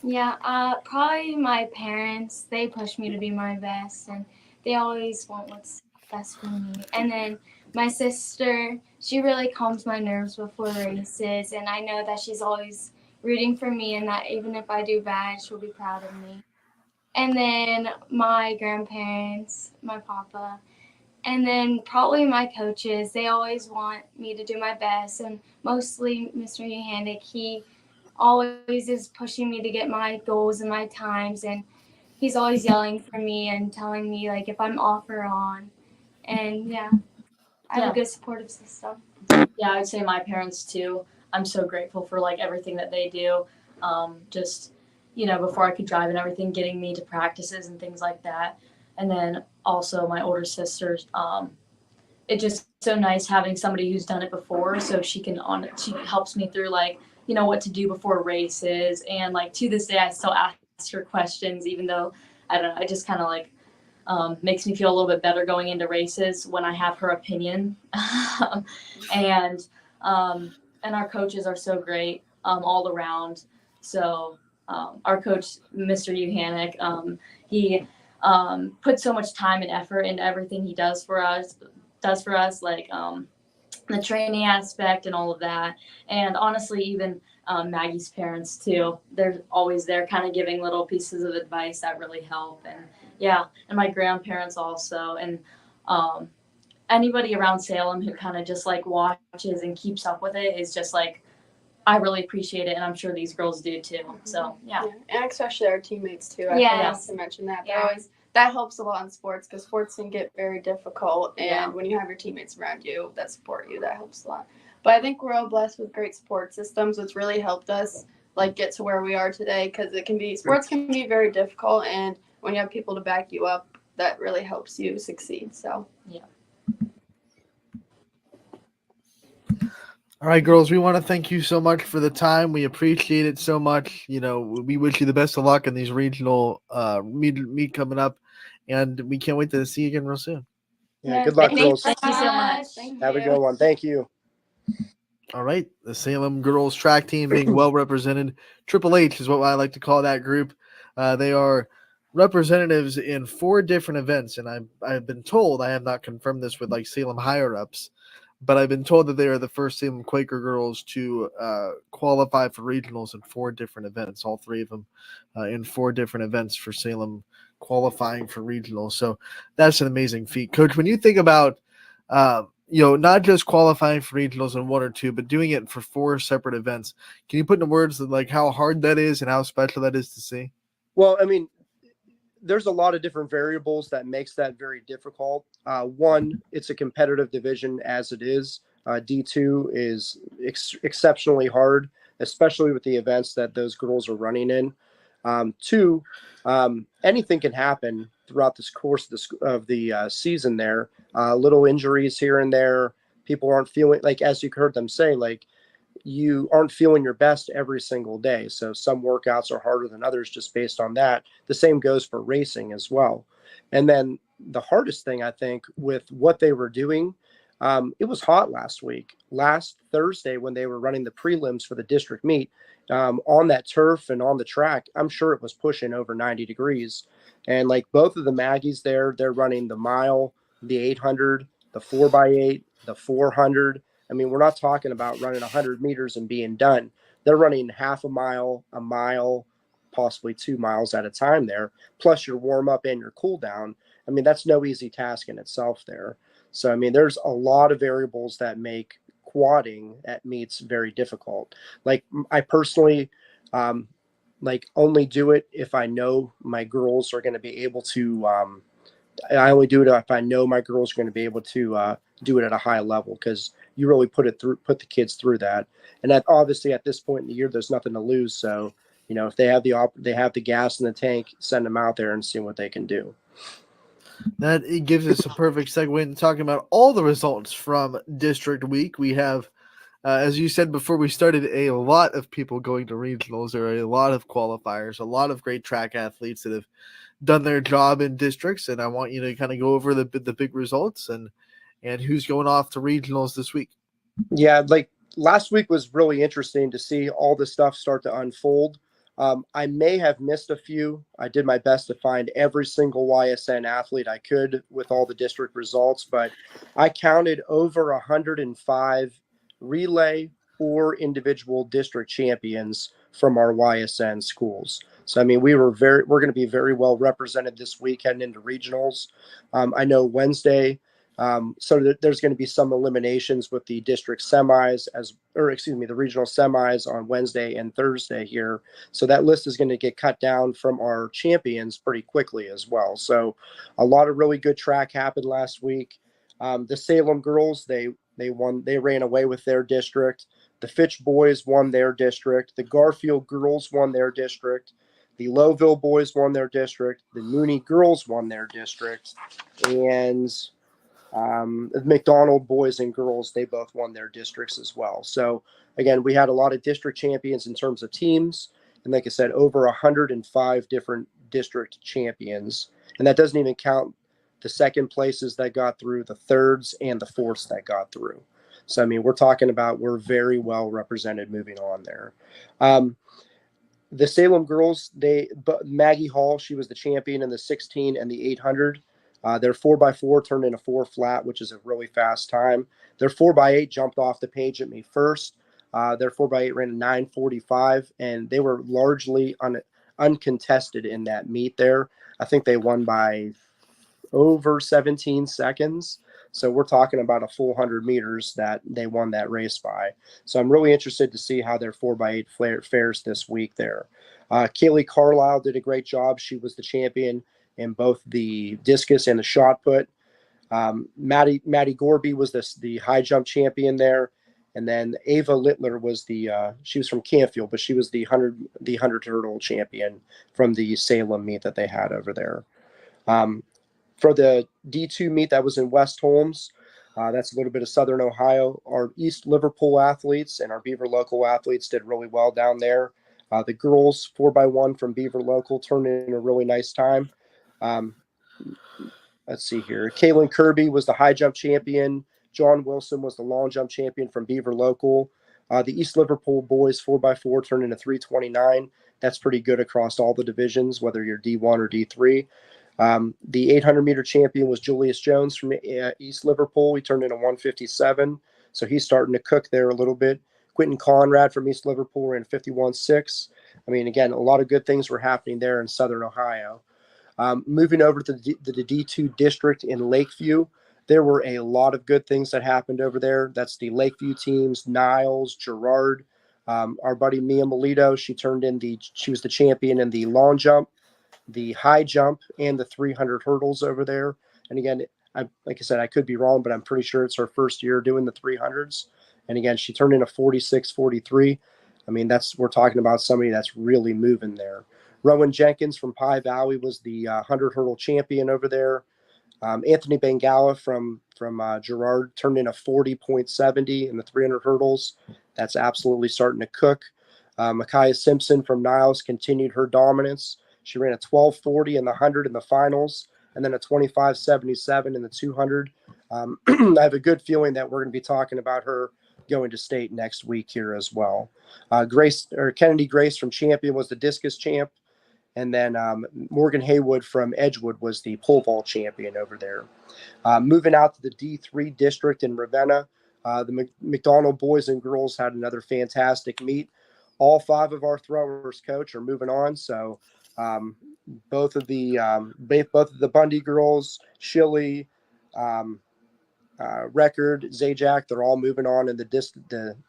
Yeah, probably my parents. They push me to be my best, and they always want what's best for me. And then my sister, she really calms my nerves before races, and I know that she's always rooting for me, and that even if I do bad, she'll be proud of me. And then my grandparents, my papa, and then probably my coaches. They always want me to do my best, and mostly Mr. Uhandick. He always is pushing me to get my goals and my times, and he's always yelling for me and telling me like if I'm off or on. And yeah, I have Yeah. a good supportive system. Yeah, I would say my parents too. I'm so grateful for like everything that they do. Just before I could drive and everything, getting me to practices and things like that. And then also my older sisters. It's just so nice having somebody who's done it before, so she helps me through like what to do before races, and like to this day I still ask her questions, even though I don't know. It just kind of like makes me feel a little bit better going into races when I have her opinion. and and our coaches are so great all around. So our coach, Mr. Uhannick, he puts so much time and effort into everything he does for us, like the training aspect and all of that. And honestly, even Maggie's parents too. They're always there, kind of giving little pieces of advice that really help. And yeah, and my grandparents also, and anybody around Salem who kind of just like watches and keeps up with it is just like, I really appreciate it, and I'm sure these girls do too. So yeah. And especially our teammates too. I forgot to mention that. They're always, that helps a lot in sports, because sports can get very difficult, and when you have your teammates around you that support you, that helps a lot. But I think we're all blessed with great support systems, which really helped us like get to where we are today, because sports can be very difficult, and when you have people to back you up, that really helps you succeed. So yeah. All right, girls, we want to thank you so much for the time. We appreciate it so much. We wish you the best of luck in these regional meet coming up, and we can't wait to see you again real soon. Yeah, good luck, girls. Thank you so much. Have a good one. Thank you. All right, the Salem girls track team being well represented. Triple H is what I like to call that group. They are representatives in 4 different events, and I've been told, I have not confirmed this with like Salem higher ups, but I've been told that they are the first Salem Quaker girls to qualify for regionals in 4 different events, all 3 of them in 4 different events for Salem qualifying for regionals. So that's an amazing feat. Coach, when you think about, not just qualifying for regionals in 1 or 2, but doing it for 4 separate events, can you put into words like how hard that is and how special that is to see? Well, I mean, there's a lot of different variables that makes that very difficult. One, it's a competitive division as it is. D2 is exceptionally hard, especially with the events that those girls are running in. 2, anything can happen throughout this course of the season there. Little injuries here and there. People aren't feeling, like, as you heard them say, like, you aren't feeling your best every single day. So some workouts are harder than others just based on that. The same goes for racing as well. And then the hardest thing, I think, with what they were doing, It was hot last week. Last Thursday, when they were running the prelims for the district meet, on that turf and on the track, I'm sure it was pushing over 90 degrees. And like both of the Maggies there, they're running the mile, the 800, the 4x8, the 400. I mean, we're not talking about running 100 meters and being done. They're running half a mile, possibly 2 miles at a time there, plus your warm up and your cool down. I mean, that's no easy task in itself there. So, I mean, there's a lot of variables that make quadding at meets very difficult. Like I personally, like only do it if I know my girls are going to be able to, I only do it if I know my girls are going to be able to do it at a high level, because you really put the kids through that. And that obviously at this point in the year, there's nothing to lose. So, you know, if they have the gas in the tank, send them out there and see what they can do. That it gives us a perfect segue into talking about all the results from District Week. We have, as you said before we started, a lot of people going to regionals. There are a lot of qualifiers, a lot of great track athletes that have done their job in districts, and I want you to kind of go over the big results and who's going off to regionals this week. Yeah, like last week was really interesting to see all the stuff start to unfold. I may have missed a few. I did my best to find every single YSN athlete I could with all the district results, but I counted over 105 relay or individual district champions from our YSN schools. So, I mean, we're going to be very well represented this week heading into regionals. I know Wednesday, there's going to be some eliminations with the district semis the regional semis on Wednesday and Thursday here. So that list is going to get cut down from our champions pretty quickly as well. So a lot of really good track happened last week. The Salem girls, they ran away with their district. The Fitch boys won their district. The Garfield girls won their district. The Lowville boys won their district. The Mooney girls won their district. And the McDonald boys and girls, they both won their districts as well. So again, we had a lot of district champions in terms of teams, and like I said, over 105 different district champions, and that doesn't even count the second places that got through, the thirds and the fourths that got through. So I mean, we're very well represented moving on there. The Salem girls, Maggie Hall, she was the champion in the 16 and the 800. Their 4x4 turned into 4 flat, which is a really fast time. Their 4x8 jumped off the page at me first. Their 4x8 ran a 9:45, and they were largely uncontested in that meet there. I think they won by over 17 seconds. So we're talking about a full 100 meters that they won that race by. So I'm really interested to see how their 4x8 fares this week there. Kaylee Carlisle did a great job. She was the champion in both the discus and the shot put. Maddie Gorby was the high jump champion there. And then Ava Littler was she was from Canfield, but she was the 100 hurdle champion from the Salem meet that they had over there. For the D2 meet that was in West Holmes, that's a little bit of Southern Ohio. Our East Liverpool athletes and our Beaver Local athletes did really well down there. The girls 4x1 from Beaver Local turned in a really nice time. Let's see here. Kaylin Kirby was the high jump champion. John Wilson was the long jump champion from Beaver Local. The East Liverpool boys 4x4 turned into 3:29. That's pretty good across all the divisions, whether you're D1 or D3. The 800 meter champion was Julius Jones from East Liverpool. He turned in a 1:57. So he's starting to cook there a little bit. Quentin Conrad from East Liverpool ran 51.6. I mean, again, a lot of good things were happening there in Southern Ohio. Moving over to the D2 district in Lakeview, there were a lot of good things that happened over there. That's the Lakeview teams, Niles, Gerard, our buddy Mia Melito. She was the champion in the long jump, the high jump, and the 300 hurdles over there. And again, like I said, I could be wrong, but I'm pretty sure it's her first year doing the 300s. And again, she turned in a 46:43. I mean, we're talking about somebody that's really moving there. Rowan Jenkins from Pie Valley was the 100 hurdle champion over there. Anthony Bengala from Gerard turned in a 40.70 in the 300 hurdles. That's absolutely starting to cook. Micaiah Simpson from Niles continued her dominance. She ran a 12:40 in the 100 in the finals, and then a 25:77 in the 200. I have a good feeling that we're going to be talking about her going to state next week here as well. Kennedy Grace from Champion was the discus champ. And then Morgan Haywood from Edgewood was the pole vault champion over there. Moving out to the D3 district in Ravenna, the McDonald boys and girls had another fantastic meet. All 5 of our throwers, coach, are moving on. So both of the Bundy girls, Shilly, Record, Zajac, they're all moving on in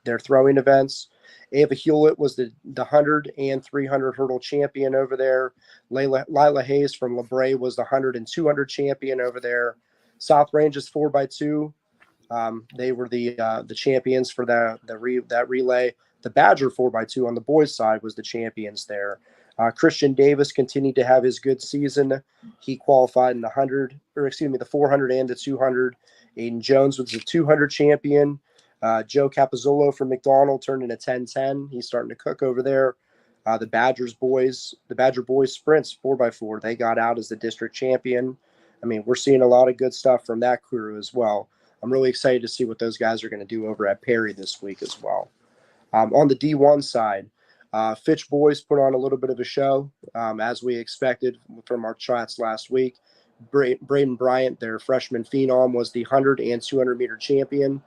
their throwing events. Ava Hewlett was the 100 and 300 hurdle champion over there. Lila Hayes from LeBray was the 100 and 200 champion over there. South Ranges 4x2, they were the champions for that relay. The Badger 4x2 on the boys' side was the champions there. Christian Davis continued to have his good season. He qualified in the 400 and the 200. Aiden Jones was the 200 champion. Joe Capizzolo from McDonald turned in a 10-10. He's starting to cook over there. The Badger boys sprints 4x4, they got out as the district champion. I mean, we're seeing a lot of good stuff from that crew as well. I'm really excited to see what those guys are going to do over at Perry this week as well. On the D1 side, Fitch boys put on a little bit of a show, as we expected from our chats last week. Braden Bryant, their freshman phenom, was the 100 and 200 meter champion.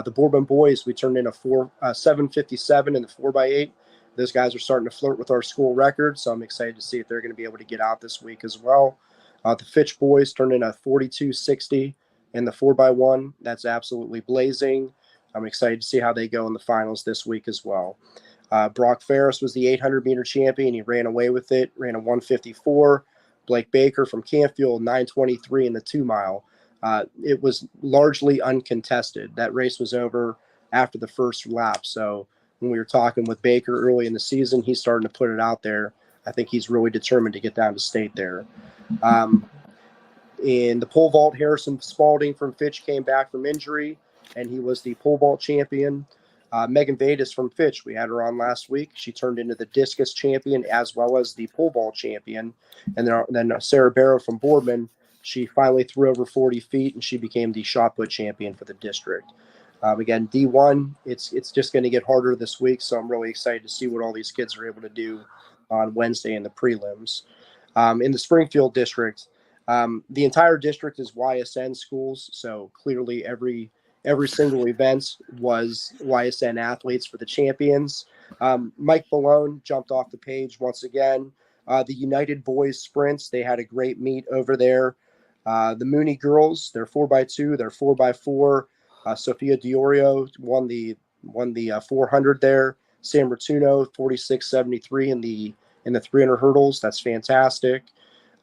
The Bourbon boys, we turned in a 7:57 in the 4x8. Those guys are starting to flirt with our school record, so I'm excited to see if they're going to be able to get out this week as well. The Fitch boys turned in a 42:60 in the 4x1. That's absolutely blazing. I'm excited to see how they go in the finals this week as well. Brock Ferris was the 800 meter champion. He ran away with it, ran a 154. Blake Baker from Canfield, 9:23 in the 2 mile. It was largely uncontested. That race was over after the first lap. So when we were talking with Baker early in the season, he's starting to put it out there. I think he's really determined to get down to state there. In the pole vault, Harrison Spalding from Fitch came back from injury, and he was the pole vault champion. Megan Vadis from Fitch, we had her on last week. She turned into the discus champion as well as the pole vault champion. And then Sarah Barrow from Boardman, she finally threw over 40 feet, and she became the shot put champion for the district. Again, D1, it's just going to get harder this week, so I'm really excited to see what all these kids are able to do on Wednesday in the prelims. In the Springfield district, the entire district is YSN schools, so clearly every single event was YSN athletes for the champions. Mike Malone jumped off the page once again. The United Boys Sprints, they had a great meet over there. The Mooney girls, they're 4x2, they're 4x4. Sophia Diorio won the 400 there. San Bertuno 46.73 in the 300 hurdles. That's fantastic.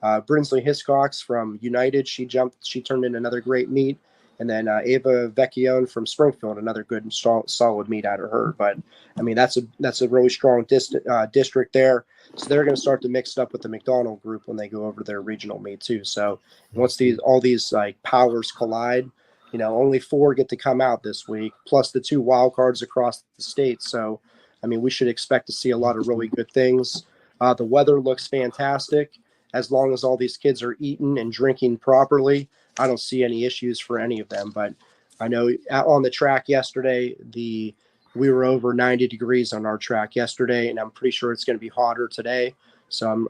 Brinsley Hiscox from United, she turned in another great meet. And then Ava Vecchione from Springfield, another good solid meet out of her. But I mean, that's a really strong district there. So they're going to start to mix it up with the McDonald group when they go over their regional meet too. So once all these like powers collide, only 4 get to come out this week, plus the 2 wild cards across the state. So, I mean, we should expect to see a lot of really good things. The weather looks fantastic. As long as all these kids are eating and drinking properly, I don't see any issues for any of them. But I know on the track yesterday, we were over 90 degrees on our track yesterday, and I'm pretty sure it's going to be hotter today. So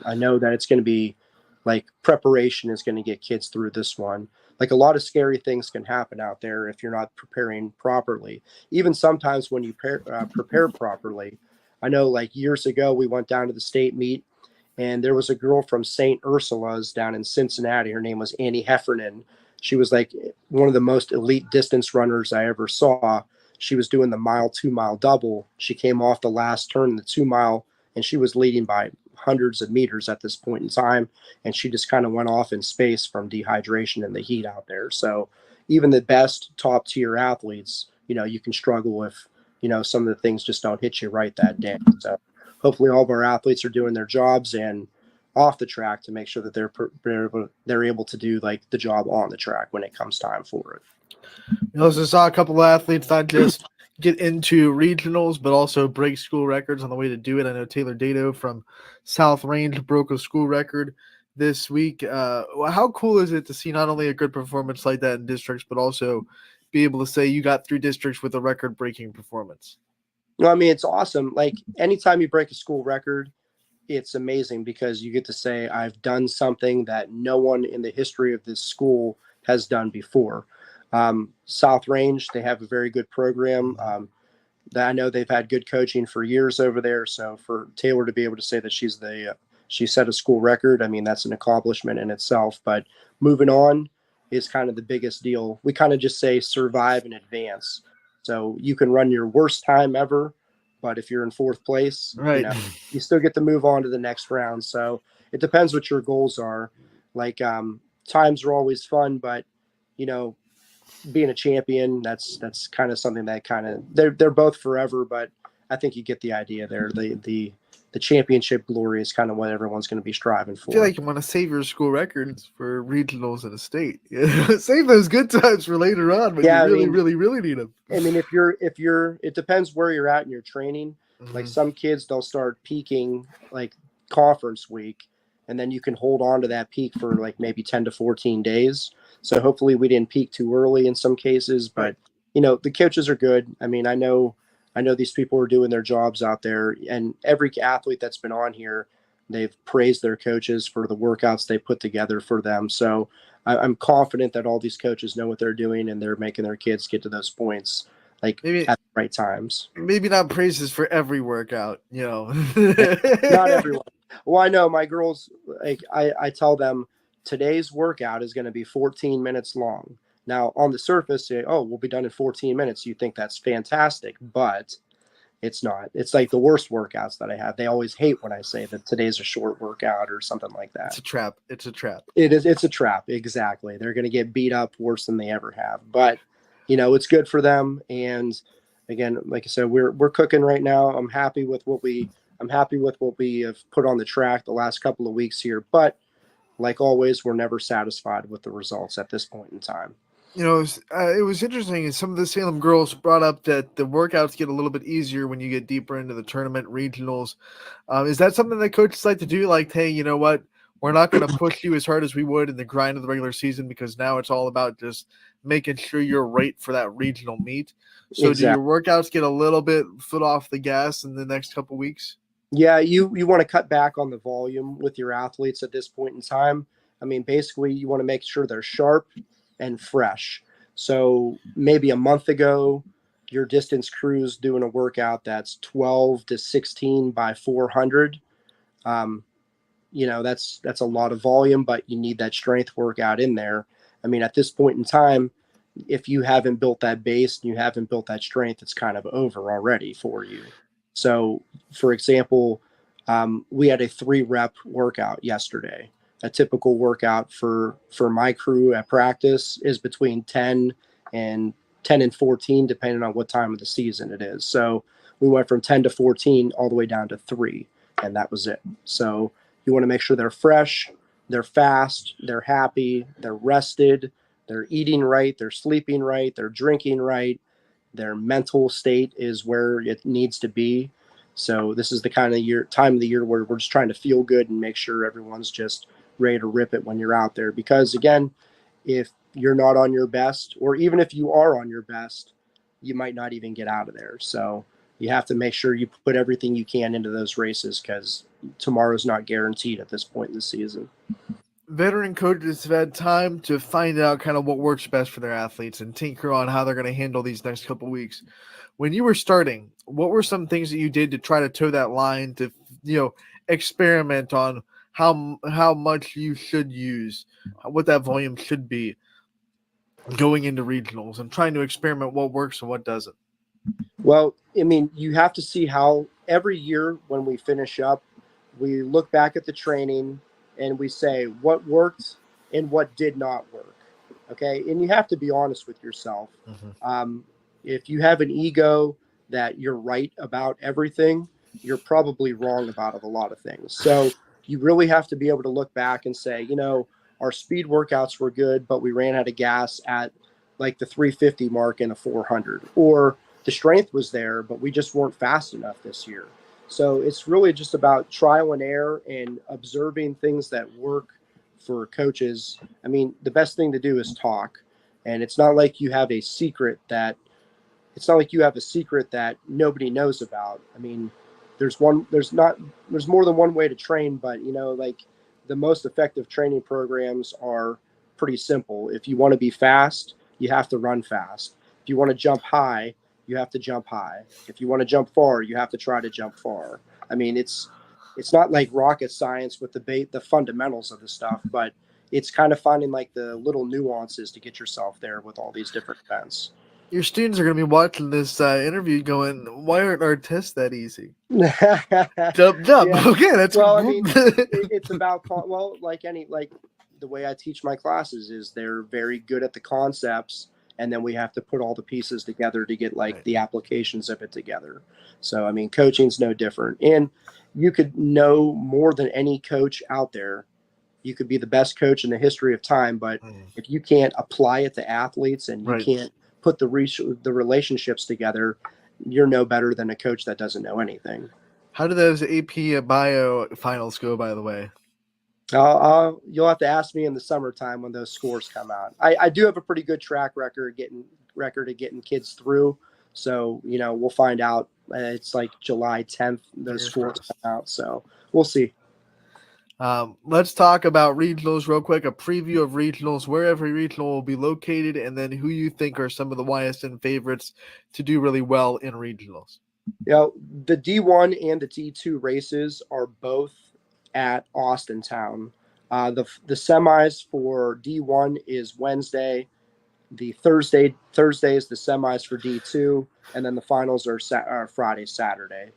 I know that it's going to be like preparation is going to get kids through this one. Like a lot of scary things can happen out there if you're not preparing properly. Even sometimes when you prepare properly. I know like years ago we went down to the state meet, and there was a girl from St. Ursula's down in Cincinnati. Her name was Annie Heffernan. She was like one of the most elite distance runners I ever saw. She was doing the 2 mile double. She came off the last turn in the 2 mile, and she was leading by hundreds of meters at this point in time. And she just kind of went off in space from dehydration and the heat out there. So even the best top tier athletes, you can struggle if, some of the things just don't hit you right that day. So hopefully all of our athletes are doing their jobs and off the track to make sure that they're able to do like the job on the track when it comes time for it. We also saw a couple of athletes not just get into regionals, but also break school records on the way to do it. I know Taylor Dado from South Range broke a school record this week. How cool is it to see not only a good performance like that in districts, but also be able to say you got through districts with a record-breaking performance? No, I mean, it's awesome. Like anytime you break a school record, it's amazing because you get to say, I've done something that no one in the history of this school has done before. South Range, they have a very good program. That I know they've had good coaching for years over there. So for Taylor to be able to say that she set a school record, I mean, that's an accomplishment in itself. But moving on is kind of the biggest deal. We kind of just say survive and advance. So you can run your worst time ever, but if you're in fourth place, Right. you still get to move on to the next round. So it depends what your goals are. Like times are always fun, but being a champion, that's kind of something that they're both forever, but I think you get the idea there. The championship glory is kind of what everyone's going to be striving for. I feel like you want to save your school records for regionals in the state. Save those good times for later on when you really need them. I mean, it depends where you're at in your training. Like some kids, they'll start peaking like conference week, and then you can hold on to that peak for like maybe 10 to 14 days. So hopefully we didn't peak too early in some cases, but the coaches are good. I mean, I know these people are doing their jobs out there, and every athlete that's been on here, they've praised their coaches for the workouts they put together for them. So I'm confident that all these coaches know what they're doing and they're making their kids get to those points at the right times. Maybe not praises for every workout, Not everyone. Well, I know my girls, like I tell them today's workout is going to be 14 minutes long. Now on the surface, we'll be done in 14 minutes. You think that's fantastic, but it's not. It's like the worst workouts that I have. They always hate when I say that today's a short workout or something like that. It's a trap. It's a trap. It is. It's a trap. Exactly. They're going to get beat up worse than they ever have, but it's good for them. And again, like I said, we're cooking right now. I'm happy with what we have put on the track the last couple of weeks here, but like always, we're never satisfied with the results at this point in time. It was interesting. Some of the Salem girls brought up that the workouts get a little bit easier when you get deeper into the tournament regionals. Is that something that coaches like to do? Like, hey, you know what? We're not going to push you as hard as we would in the grind of the regular season because now it's all about just making sure you're right for that regional meet. So do your workouts get a little bit foot off the gas in the next couple of weeks? Yeah, you want to cut back on the volume with your athletes at this point in time. I mean, basically, you want to make sure they're sharp and fresh. So maybe a month ago, your distance crew's doing a workout that's 12 to 16 by 400. That's a lot of volume, but you need that strength workout in there. I mean, at this point in time, if you haven't built that base and you haven't built that strength, it's kind of over already for you. So, for example, we had a 3-rep workout yesterday. A typical workout for my crew at practice is between 10 and 14, depending on what time of the season it is. So we went from 10 to 14 all the way down to 3, and that was it. So you want to make sure they're fresh, they're fast, they're happy, they're rested, they're eating right, they're sleeping right, they're drinking right. Their mental state is where it needs to be. So this is the kind of time of the year where we're just trying to feel good and make sure everyone's just ready to rip it when you're out there. Because again, if you're not on your best, or even if you are on your best, you might not even get out of there. So you have to make sure you put everything you can into those races because tomorrow's not guaranteed at this point in the season. Veteran coaches have had time to find out kind of what works best for their athletes and tinker on how they're going to handle these next couple of weeks. When you were starting, what were some things that you did to try to toe that line to, experiment on how much you should use, what that volume should be going into regionals and trying to experiment what works and what doesn't? Well, I mean, you have to see how every year when we finish up, we look back at the training and we say what worked and what did not work. Okay. And you have to be honest with yourself. If you have an ego that you're right about everything, you're probably wrong about a lot of things. So you really have to be able to look back and say, our speed workouts were good, but we ran out of gas at like the 350 mark in a 400, or the strength was there, but we just weren't fast enough this year. So it's really just about trial and error and observing things that work for coaches, I mean, the best thing to do is talk. And it's not like you have a secret that nobody knows about. I mean, there's more than one way to train, but like the most effective training programs are pretty simple. If you want to be fast, you have to run fast. If you want to jump high, you have to jump high. If you want to jump far, you have to try to jump far. I mean, it's not like rocket science with the fundamentals of the stuff, but it's kind of finding like the little nuances to get yourself there with all these different events. Your students are going to be watching this interview going, why aren't our tests that easy? Jump. Yeah. Okay, that's well. I mean, it's about like the way I teach my classes is they're very good at the concepts, and then we have to put all the pieces together to get like the applications of it together. So I mean, coaching's no different, and you could know more than any coach out there. You could be the best coach in the history of time, but if you can't apply it to athletes and you can't put the relationships together, you're no better than a coach that doesn't know anything. How do those AP bio finals go, by the way? You'll have to ask me in the summertime when those scores come out. I do have a pretty good track record of getting kids through. So, we'll find out. It's like July 10th, those scores come out. So we'll see. Let's talk about regionals real quick, a preview of regionals, where every regional will be located, and then who you think are some of the YSN favorites to do really well in regionals. The D1 and the D2 races are both at Austintown. The semis for D1 is Wednesday. The Thursday is the semis for D2, and then the finals are Friday, Saturday.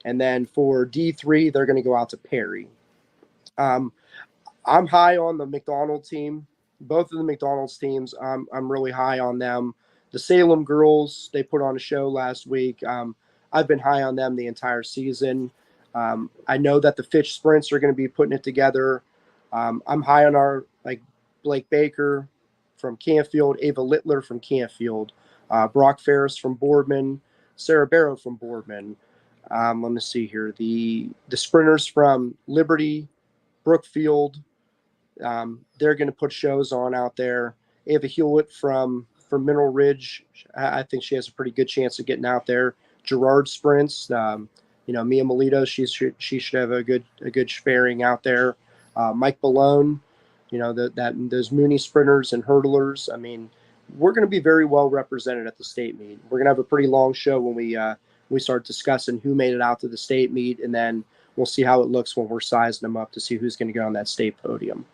And then for D3, they're going to go out to Perry. I'm high on the McDonald team. Both of the McDonald's teams, I'm really high on them. The Salem girls, they put on a show last week. I've been high on them the entire season. I know that the Fitch Sprints are going to be putting it together. I'm high on our Blake Baker from Canfield, Ava Littler from Canfield, Brock Ferris from Boardman, Sarah Barrow from Boardman. Let me see here. The sprinters from Liberty, Brookfield, they're going to put shows on out there. Ava Hewitt from Mineral Ridge, I think she has a pretty good chance of getting out there. Gerard Sprints, Mia Melito, she should have a good faring out there. Mike Balone, those Mooney sprinters and hurdlers. I mean, we're going to be very well represented at the state meet. We're going to have a pretty long show when we start discussing who made it out to the state meet, and then we'll see how it looks when we're sizing them up to see who's going to go on that state podium.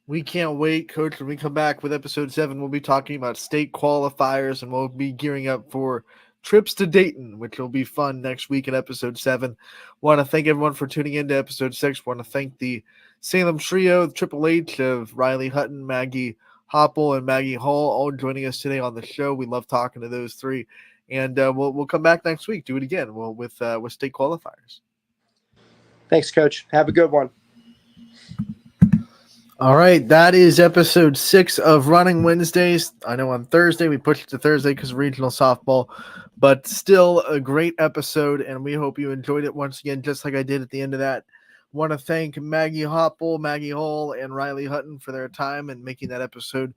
We can't wait, Coach. When we come back with episode 7, we'll be talking about state qualifiers, and we'll be gearing up for trips to Dayton, which will be fun next week in episode 7. Want to thank everyone for tuning in to episode 6. Want to thank the Salem Trio, the Triple H of Riley Hutton, Maggie Hopple, and Maggie Hall, all joining us today on the show. We love talking to those three, and we'll come back next week, do it again. With state qualifiers. Thanks, Coach. Have a good one. All right, that is episode 6 of Running Wednesdays. I know on Thursday we pushed it to Thursday because of regional softball, but still a great episode, and we hope you enjoyed it once again, just like I did at the end of that. Want to thank Maggie Hopple, Maggie Hall, and Riley Hutton for their time and making that episode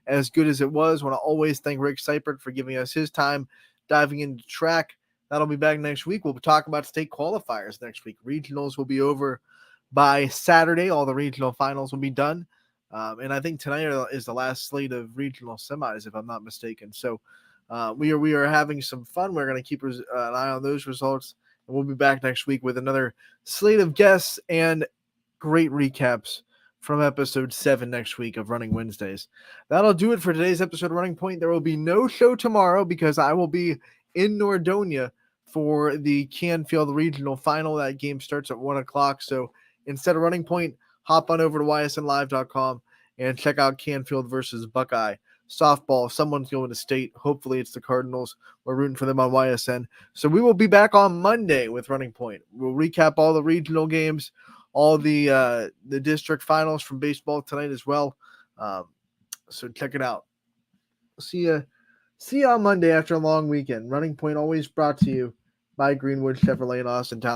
as good as it was. Want to always thank Rick Seipert for giving us his time diving into track. That'll be back next week. We'll talk about state qualifiers next week. Regionals will be over by Saturday. All the regional finals will be done. And I think tonight is the last slate of regional semis, if I'm not mistaken. So we are having some fun. We're going to keep an eye on those results. And we'll be back next week with another slate of guests and great recaps from episode 7 next week of Running Wednesdays. That'll do it for today's episode of Running Point. There will be no show tomorrow because I will be in Nordonia for the Canfield Regional Final. That game starts at 1 o'clock. So instead of Running Point, hop on over to ysnlive.com and check out Canfield versus Buckeye. Softball, someone's going to state. Hopefully it's the Cardinals. We're rooting for them on YSN. So we will be back on Monday with Running Point. We'll recap all the regional games, all the district finals from baseball tonight as well. So check it out. See you on Monday after a long weekend. Running Point always brought to you by Greenwood Chevrolet in Austin Town.